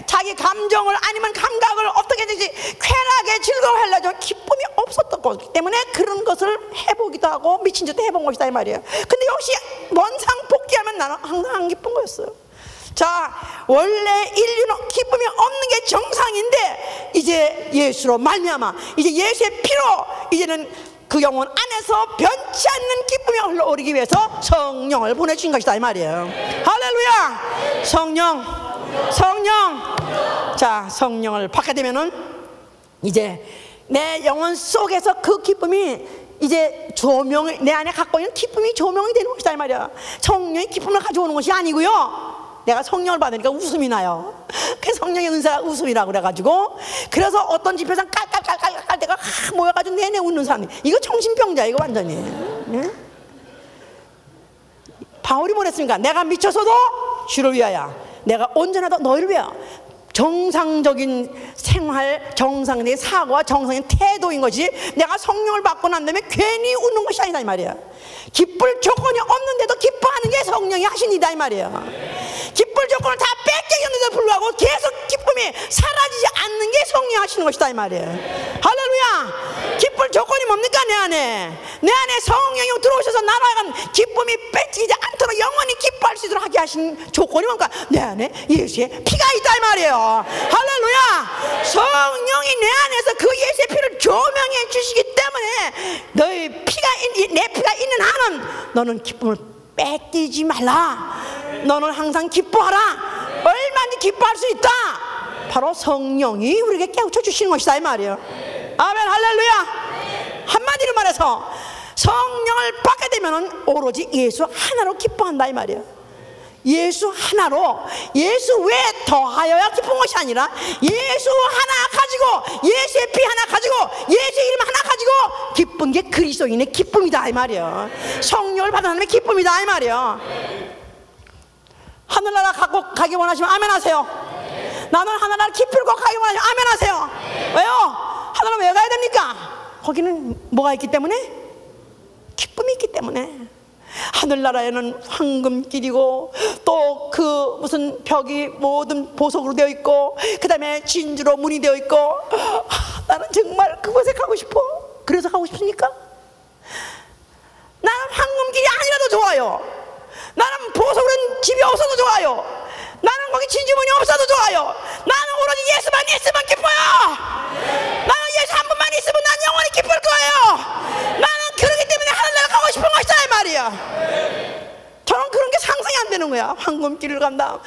자기 감정을 아니면 감각을 어떻게 되지 쾌락에 즐거워하려고 기쁨이 없었던 거기 때문에 그런 것을 해보기도 하고 미친 짓도 해본 것이다 이 말이야. 근데 역시 원상 복귀하면 나는 항상 안 기쁜 거였어요. 자, 원래 인류는 기쁨이 없는 게 정상인데 이제 예수로 말미암아 이제 예수의 피로 이제는 그 영혼 안에서 변치 않는 기쁨이 흘러오르기 위해서 성령을 보내주신 것이다 이 말이에요. 할렐루야. 성령. 자, 성령을 받게 되면은 이제 내 영혼 속에서 그 기쁨이 이제 조명이 내 안에 갖고 있는 기쁨이 조명이 되는 것이다 이 말이야. 성령이 기쁨을 가져오는 것이 아니고요. 내가 성령을 받으니까 웃음이 나요. 그 성령의 은사가 웃음이라고 그래가지고 그래서 어떤 집에서 깔깔깔깔 때가 모여가지고 내내 웃는 사람이 이거 정신병자 이거 완전히. 네? 바울이 뭐랬습니까? 내가 미쳐서도 주를 위하여 내가 온전하다 너희를 위하여. 정상적인 생활, 정상적인 사고와 정상적인 태도인 것이 내가 성령을 받고 난 다음에 괜히 웃는 것이 아니다 이 말이야. 기쁠 조건이 없는데도 기뻐하는 게 성령이 하신 일이다 이 말이에요. 기쁠 조건을 다 뺏겨있는데도 불구하고 계속 기쁨이 사라지지 않는 게 성령이 하시는 것이다 이 말이에요. 할렐루야. 기쁠 조건이 뭡니까? 내 안에 성령이 들어오셔서 나라간 기쁨이 뺏기지 않도록 영원히 기뻐할 수 있도록 하게 하신 조건이 뭡니까? 내 안에 예수의 피가 있다 이 말이에요. 할렐루야. 성령이 내 안에서 그 예수의 피를 조명해 주시기 때문에 너의 피가 내 피가 있는 한은 너는 기쁨을 뺏기지 말라. 너는 항상 기뻐하라. 얼마든지 기뻐할 수 있다. 바로 성령이 우리에게 깨우쳐 주시는 것이다 이 말이에요. 아멘. 할렐루야. 한마디로 말해서 성령을 받게 되면 오로지 예수 하나로 기뻐한다 이 말이에요. 예수 하나로, 예수 외에 더하여야 기쁜 것이 아니라 예수 하나 가지고 예수의 피 하나 가지고 예수의 이름 하나 가지고 기쁜 게 그리스도인의 기쁨이다 이 말이에요. 성령을 받은 하나님의 기쁨이다 이 말이에요. 하늘나라 가기 원하시면 아멘 하세요. 나는 하늘나라 기필고 가기 원하시면 아멘 하세요. 왜요? 하늘나라 왜 가야 됩니까? 거기는 뭐가 있기 때문에? 기쁨이 있기 때문에. 하늘나라에는 황금길이고 또 그 무슨 벽이 모든 보석으로 되어 있고 그 다음에 진주로 문이 되어 있고 나는 정말 그곳에 가고 싶어. 그래서 가고 싶습니까? 나는 황금길이 아니라도 좋아요. 나는 보석으로 집이 없어도 좋아요. 나는 거기 진주문이 없어도 좋아요. 나는 오로지 예수만 있으면 기뻐요. 나는 예수 한 분만 있으면 난 영원히 기쁠 거예요. 나는 그러기 때문에 하늘나라 가고 싶은 것이다 이 말이야. 저는 그런 게 상상이 안 되는 거야. 황금길을 간다.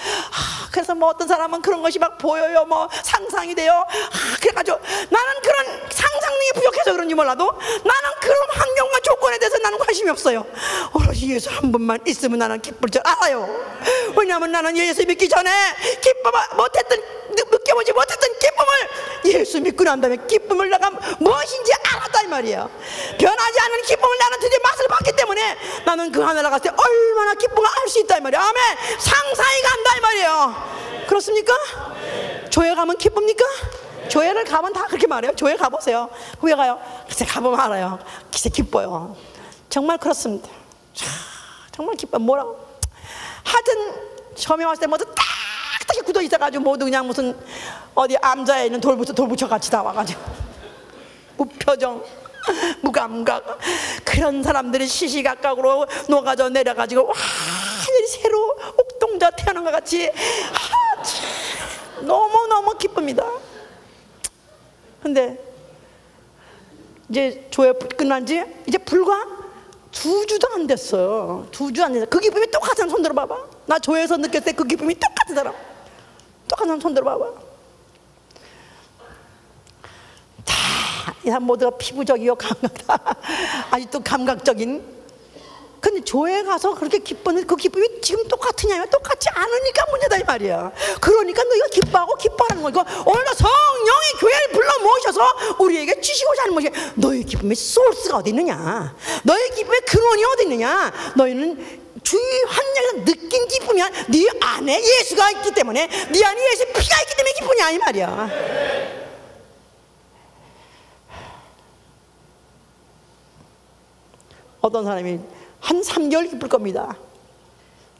그래서 뭐 어떤 사람은 그런 것이 막 보여요. 뭐 상상이 돼요. 그래가지고 나는 그런 상상력이 부족해서 그런지 몰라도 나는 그런 환경과 조건에 대해서 나는 관심이 없어요. 오로지 예수 한 분만 있으면 나는 기쁠 줄 알아요. 왜냐하면 나는 예수 믿기 전에 느껴보지 못했던 기쁨을 예수 믿고 난 다음에 기쁨을 내가 무엇인지 알았다 이 말이야. 변하지 않는 기쁨을 나는 드디어 맛을 봤기 때문에 나는 그 하늘에 갔을 때 얼마나 기쁨을 알 수 있다 이 말이야. 아멘. 상상이 간다 이 말이에요. 그렇습니까? 교회 가면 기쁩니까? 교회를 가면 다 그렇게 말해요. 교회 가보세요. 교회 가요. 글쎄 가보면 알아요. 글쎄 기뻐요. 정말 그렇습니다. 정말 기뻐요. 뭐라고? 하여튼 처음에 왔을 때 모두 딱딱히 굳어 있어가지고 모두 그냥 무슨 어디 암자에 있는 돌부처 같이 다 와가지고 무표정 무감각 그런 사람들이 시시각각으로 녹아져 내려가지고 완전히 새로 옥동자 태어난 것 같이 너무너무 기쁩니다. 근데 이제 조회 끝난 지 이제 불과 2주도 안 됐어요. 2주 안 됐어요. 그 기쁨이 똑같은 사람 손 들어봐봐. 나 조회에서 느꼈을 때 그 기쁨이 똑같은 사람 손 들어봐봐. 이 사람 모두가 피부적이요 아직도 감각적인. 근데 교회 가서 그렇게 기뻤는데 그 기쁨이 지금 똑같으냐면 똑같지 않으니까 문제다 이 말이야. 그러니까 너희가 기뻐하는 거고 오늘도 성령이 교회를 불러 모셔서 우리에게 주시고자 하는 것이 너희 기쁨의 소스가 어디 있느냐, 너희 기쁨의 근원이 어디 있느냐. 너희는 주위 환경에서 느낀 기쁨이야. 네 안에 예수가 있기 때문에, 네 안에 예수의 피가 있기 때문에 기쁨이야 이 말이야. 어떤 사람이 한 3개월 기쁠 겁니다.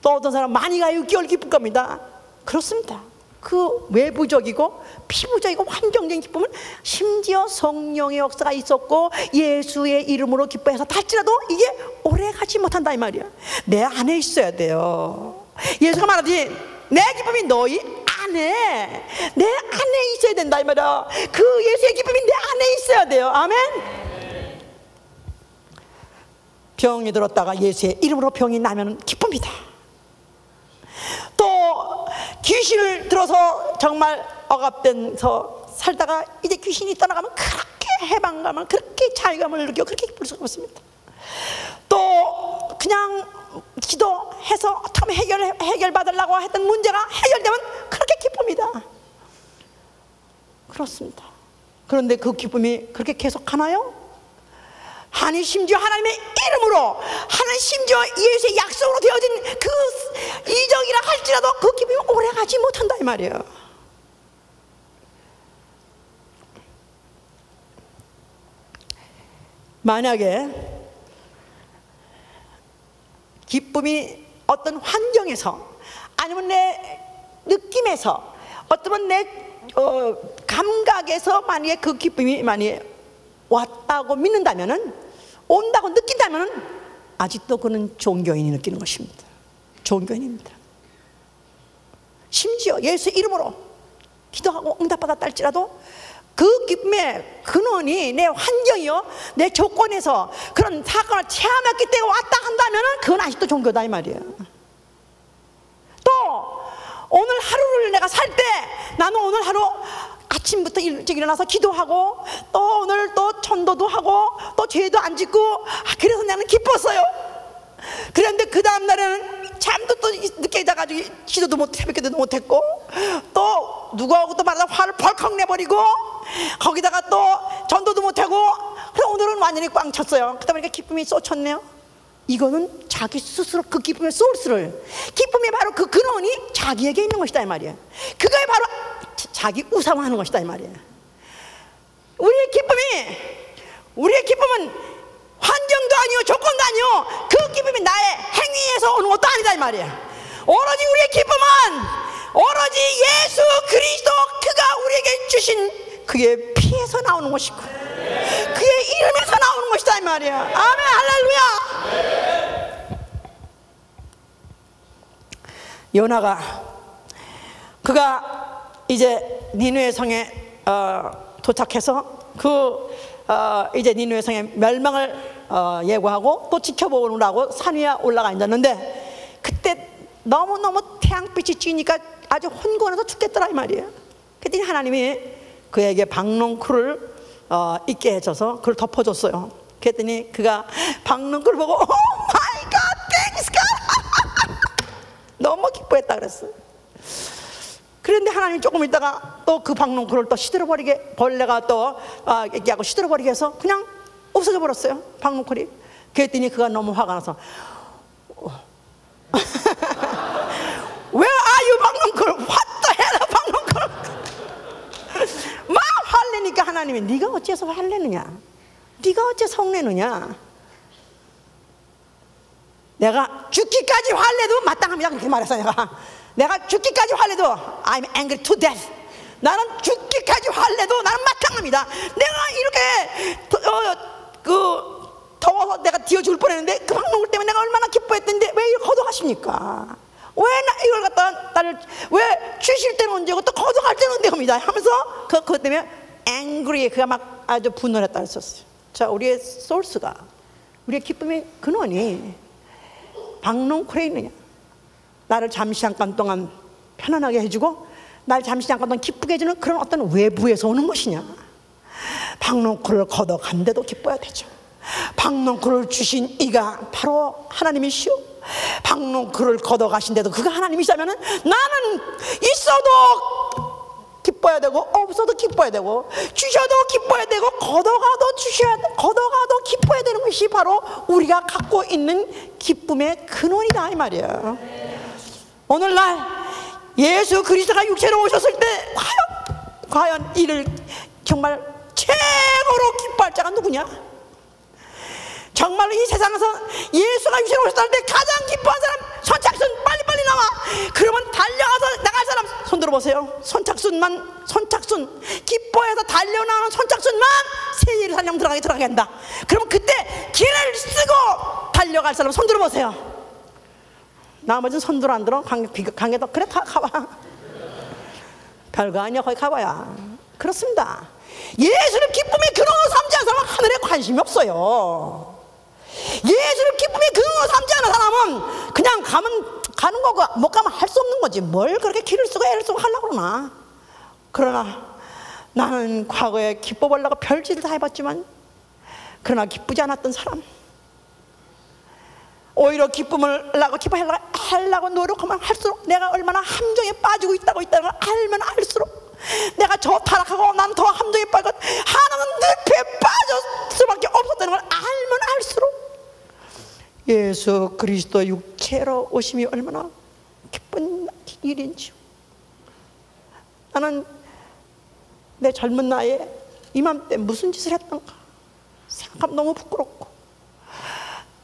또 어떤 사람 많이 가요 6개월 기쁠 겁니다. 그렇습니다. 그 외부적이고 피부적이고 환경적인 기쁨은 심지어 성령의 역사가 있었고 예수의 이름으로 기뻐해서 할지라도 이게 오래 가지 못한다 이 말이야. 내 안에 있어야 돼요. 예수가 말하지 내 기쁨이 너희 안에, 내 안에 있어야 된다 이 말이야. 그 예수의 기쁨이 내 안에 있어야 돼요. 아멘. 병이 들었다가 예수의 이름으로 병이 나면 기쁩니다. 또 귀신을 들어서 정말 억압돼서 살다가 이제 귀신이 떠나가면 그렇게 해방감을, 그렇게 자유감을 느끼고 그렇게 기쁠 수가 없습니다. 또 그냥 기도해서 어떻게 해결받으려고 했던 문제가 해결되면 그렇게 기쁩니다. 그렇습니다. 그런데 그 기쁨이 그렇게 계속 하나요? 아니 심지어 하나님의 이름으로, 하나님 심지어 예수의 약속으로 되어진 그 이적이라 할지라도 그 기쁨이 오래가지 못한다 이 말이에요. 만약에 기쁨이 어떤 환경에서 아니면 내 느낌에서 어떤 내 감각에서 만약에 그 기쁨이 만약에 왔다고 믿는다면은, 온다고 느낀다면은 아직도 그는 종교인이 느끼는 것입니다. 종교인입니다. 심지어 예수 이름으로 기도하고 응답받았다 할지라도 그 기쁨의 근원이 내 환경이요, 내 조건에서 그런 사건을 체험했기 때문에 왔다 한다면은 그건 아직도 종교다 이 말이에요. 또 오늘 하루를 내가 살 때 나는 오늘 하루 아침부터 일찍 일어나서 기도하고 또 오늘 또 전도도 하고 또 죄도 안 짓고 그래서 나는 기뻤어요. 그런데 그 다음 날에는 잠도 또 늦게 자가지고 기도도 새벽기도도 못했고 또 누구하고 또 말하다 화를 벌컥 내버리고 거기다가 또 전도도 못하고 그럼 오늘은 완전히 꽝 쳤어요. 그러다 보니까 기쁨이 쏟쳤네요. 이거는 자기 스스로 그 기쁨의 소스를, 기쁨이 바로 그 근원이 자기에게 있는 것이다 이 말이에요. 그거에 바로 자기 우상화하는 것이다 이 말이에요. 우리의 기쁨은 환경도 아니요, 조건도 아니요. 그 기쁨이 나의 행위에서 오는 것도 아니다 이 말이야. 오로지 우리의 기쁨은 오로지 예수 그리스도 그가 우리에게 주신 그의 피에서 나오는 것이고 그의 이름에서 나오는 것이다 이 말이야. 아멘, 할렐루야. 요나가 그가 이제 니느웨 성에 도착해서 이제 니느웨 성의 멸망을 예고하고 또 지켜보느라고 산 위에 올라가 앉았는데 그때 너무너무 태양빛이 찌니까 아주 혼곤해서 죽겠더라 이 말이에요. 그랬더니 하나님이 그에게 박농쿨을 있게 해줘서 그걸 덮어줬어요. 그랬더니 그가 박농쿨을 보고 오 마이 갓 땡스 갓 너무 기뻐했다 그랬어요. 그런데 하나님이 조금 있다가 또 그 박농쿨을 또 시들어버리게, 벌레가 또 얘기하고 시들어버리게 해서 그냥 없어져 버렸어요, 박농쿨이. 그랬더니 그가 너무 화가 나서 Where are you, 박농쿨? What the hell, 박농쿨? 막 화내니까 하나님이 네가 어째서 화내느냐, 네가 어째서 성내느냐, 내가 죽기까지 화내도 마땅합니다 그렇게 말했어. 내가 죽기까지 화내도 I'm angry to death. 나는 죽기까지 화내도 나는 마땅합니다. 내가 이렇게 더워서 내가 뒤어 죽을 뻔했는데 그 박농쿨 때문에 내가 얼마나 기뻐했던데 왜 이렇게 거둬가십니까? 왜 이걸 갖다 나를 왜 주실 때는 언제고 또 거둬갈 때는 언제입니다 하면서 그것 때문에 angry, 그가 막 아주 분노를 했다 했었어요. 자, 우리의 소스가, 우리의 기쁨의 근원이 박농쿨에 있느냐, 나를 잠시 잠깐 동안 편안하게 해주고 날 잠시 잠깐 동안 기쁘게 해주는 그런 어떤 외부에서 오는 것이냐. 박농쿨을 걷어간데도 기뻐야 되죠. 박농쿨을 주신 이가 바로 하나님이시오. 박농쿨을 걷어가신데도 그가 하나님이시다면 나는 있어도 기뻐야 되고 없어도 기뻐야 되고 주셔도 기뻐야 되고 걷어가도 기뻐야 되는 것이 바로 우리가 갖고 있는 기쁨의 근원이다 이 말이에요. 오늘날 예수 그리스도가 육체로 오셨을 때 과연 이를 정말 최고로 기뻐할 자가 누구냐? 정말로 이 세상에서 예수가 육체로 오셨을 때 가장 기뻐한 사람, 선착순 빨리빨리 나와. 그러면 달려가서 나갈 사람 손 들어보세요. 선착순 기뻐해서 달려나오는 선착순만 새 예루살렘 들어가게 한다. 그러면 그때 길을 쓰고 달려갈 사람 손 들어보세요. 나머지는 손 들어 안 들어? 강에도 그래 다 가봐. 별거 아니야, 거기 가봐야. 그렇습니다. 예수를 기쁨의 근원으로 삼지 않은 사람은 하늘에 관심이 없어요. 예수를 기쁨의 근원으로 삼지 않은 사람은 그냥 가는 거고 못 가면 할 수 없는 거지. 뭘 그렇게 길을 쓰고 애를 쓰고 하려고 그러나. 그러나 나는 과거에 기뻐보려고 별짓을 다 해봤지만 그러나 기쁘지 않았던 사람, 오히려 기뻐하려고 노력하면 할수록 내가 얼마나 함정에 빠지고 있다는 걸 알면 알수록 내가 저 타락하고 난 더 함정에 빠지고 하나는 늪에 빠질 수밖에 없었다는 걸 알면 알수록 예수 그리스도 육체로 오심이 얼마나 기쁜 일인지. 나는 내 젊은 나이에 이맘때 무슨 짓을 했던가 생각하면 너무 부끄럽고,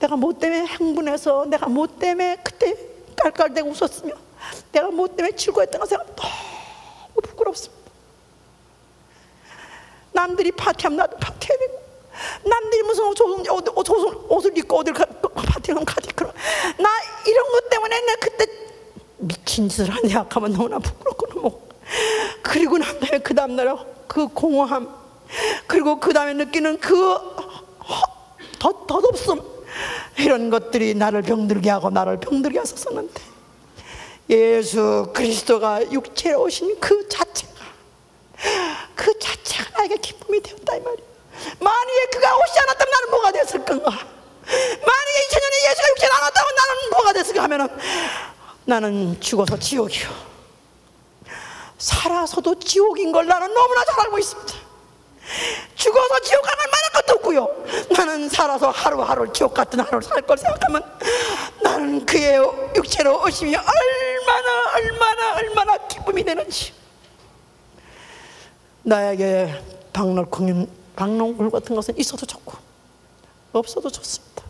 내가 뭐 때문에 흥분해서, 내가 뭐 때문에 그때 깔깔대고 웃었으며, 내가 뭐 때문에 즐거웠던가 생각하면 너무 부끄럽습니다. 남들이 파티하면 나도 파티해야 되고, 남들이 무슨 옷을 입고 어딜 파티하면 가지. 그럼 나 이런 것 때문에 내가 그때 미친 짓을 하냐 하면 너무나 부끄럽고 너무. 그리고 난 다음에 그 다음날 그 공허함, 그리고 그 다음에 느끼는 그 덧없음, 이런 것들이 나를 병들게 하고 나를 병들게 했었는데 예수 그리스도가 육체로 오신 그 자체가 나에게 기쁨이 되었다 이 말이야. 만약에 그가 오지 않았다면 나는 뭐가 됐을 건가? 만약에 2000년에 예수가 육체로 안 왔다면 나는 뭐가 됐을까 하면은 나는 죽어서 지옥이요, 살아서도 지옥인 걸 나는 너무나 잘 알고 있습니다. 죽어서 지옥 가는 말할 것도 없고요, 나는 살아서 하루하루 지옥 같은 하루를 살 걸 생각하면 나는 그의 육체로 오심이 얼마나 기쁨이 되는지. 나에게 박농쿨 같은 것은 있어도 좋고 없어도 좋습니다.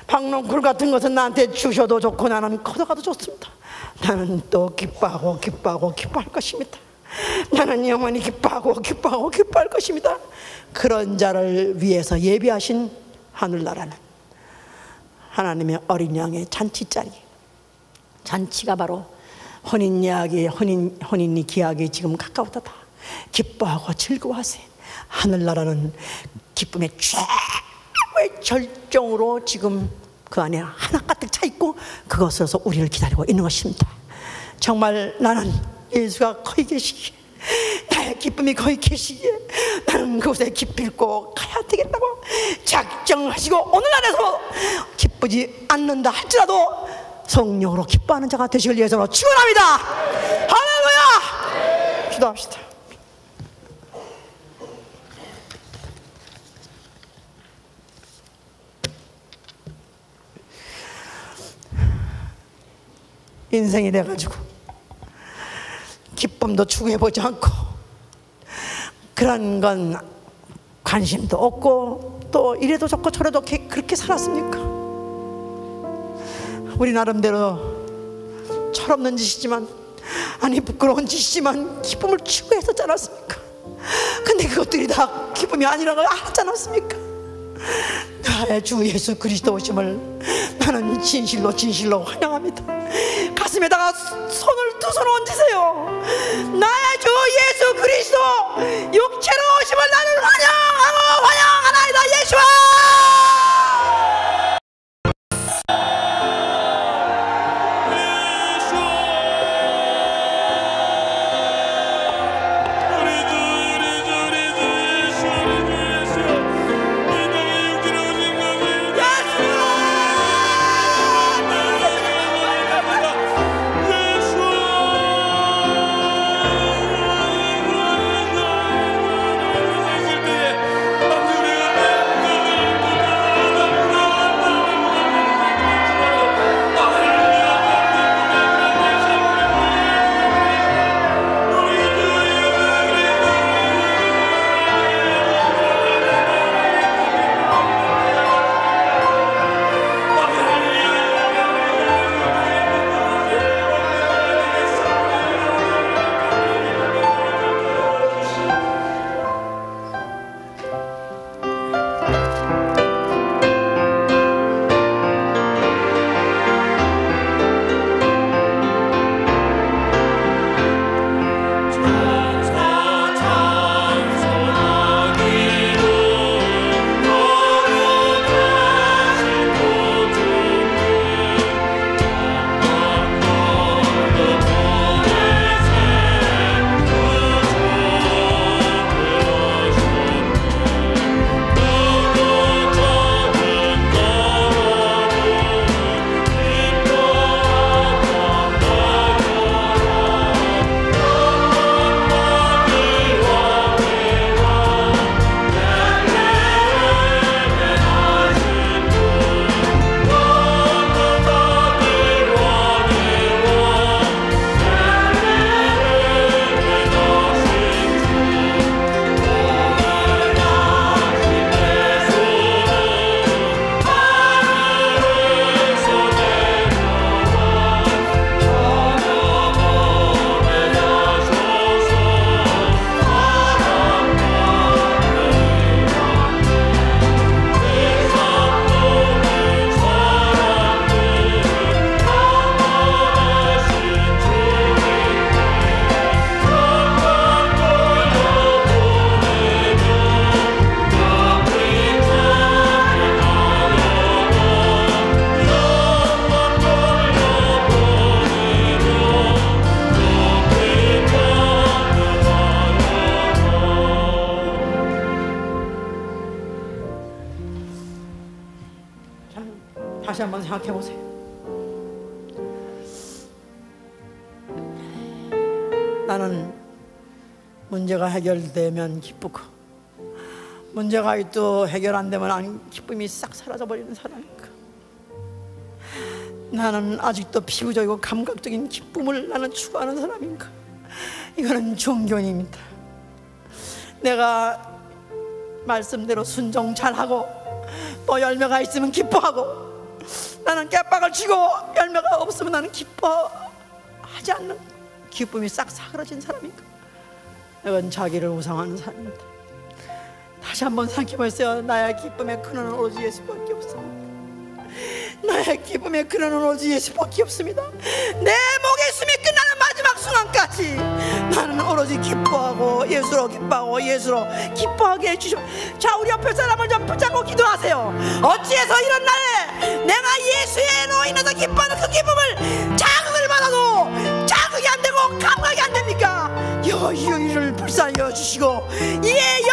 박농쿨 같은 것은 나한테 주셔도 좋고 나는 걷어가도 좋습니다. 나는 또 기뻐하고 기뻐할 것입니다. 나는 영원히 기뻐하고 기뻐할 것입니다. 그런 자를 위해서 예비하신 하늘나라는 하나님의 어린 양의 잔치자리, 잔치가 바로 혼인이 기약이 지금 가까웠다. 기뻐하고 즐거워하세요. 하늘나라는 기쁨의 최고의 절정으로 지금 그 안에 하나 가득 차 있고 그것으로서 우리를 기다리고 있는 것입니다. 정말 나는 예수가 거기 계시기에, 나의 기쁨이 거기 계시기에 나는 그곳에 기필코 가야 되겠다고 작정하시고 오늘날에서 기쁘지 않는다 할지라도 성령으로 기뻐하는 자가 되시길 예수로 축원합니다. 할렐루야. 기도합시다. 인생이 돼가지고 기쁨도 추구해보지 않고 그런 건 관심도 없고 또 이래도 좋고 저래도 그렇게 살았습니까? 우리 나름대로 철없는 짓이지만, 아니 부끄러운 짓이지만 기쁨을 추구했었지 않았습니까? 근데 그것들이 다 기쁨이 아니라는 걸 알았지 않았습니까? 나의 주 예수 그리스도 오심을 나는 진실로 환영합니다. 가슴에다가 두 손을 얹으세요. 나의 주 예수 그리스도 육체로 오심을 나는 환영하나이다. 예수와 다시 한번 생각해 보세요. 나는 문제가 해결되면 기쁘고 문제가 또 해결 안 되면 기쁨이 싹 사라져버리는 사람이니까, 나는 아직도 피부적이고 감각적인 기쁨을 나는 추구하는 사람인가? 이거는 종교입니다. 내가 말씀대로 순종 잘하고 또 열매가 있으면 기뻐하고 나는 깨박을 치고 열매가 없으면 나는 기뻐하지 않는, 기쁨이 싹 사그러진 사람인가? 이건 자기를 우상하는 사람입니다. 다시 한번 생각해보세요. 나의 기쁨의 근원은 오로지 예수밖에 없습니다. 나의 기쁨의 근원은 오로지 예수밖에 없습니다. 내 목의 숨이 끝나는 마지막 순간까지 나는 오로지 기뻐하고 예수로 기뻐하고 예수로 기뻐하게 해주시오. 자, 우리 옆에 사람을 좀 붙잡고 기도하세요. 어찌해서 이런 날에 내가 예수로 인해서 기뻐하는 그 기쁨을 자극을 받아도 자극이 안 되고 감각이 안 됩니까? 이를 불쌍히 여주시고 이에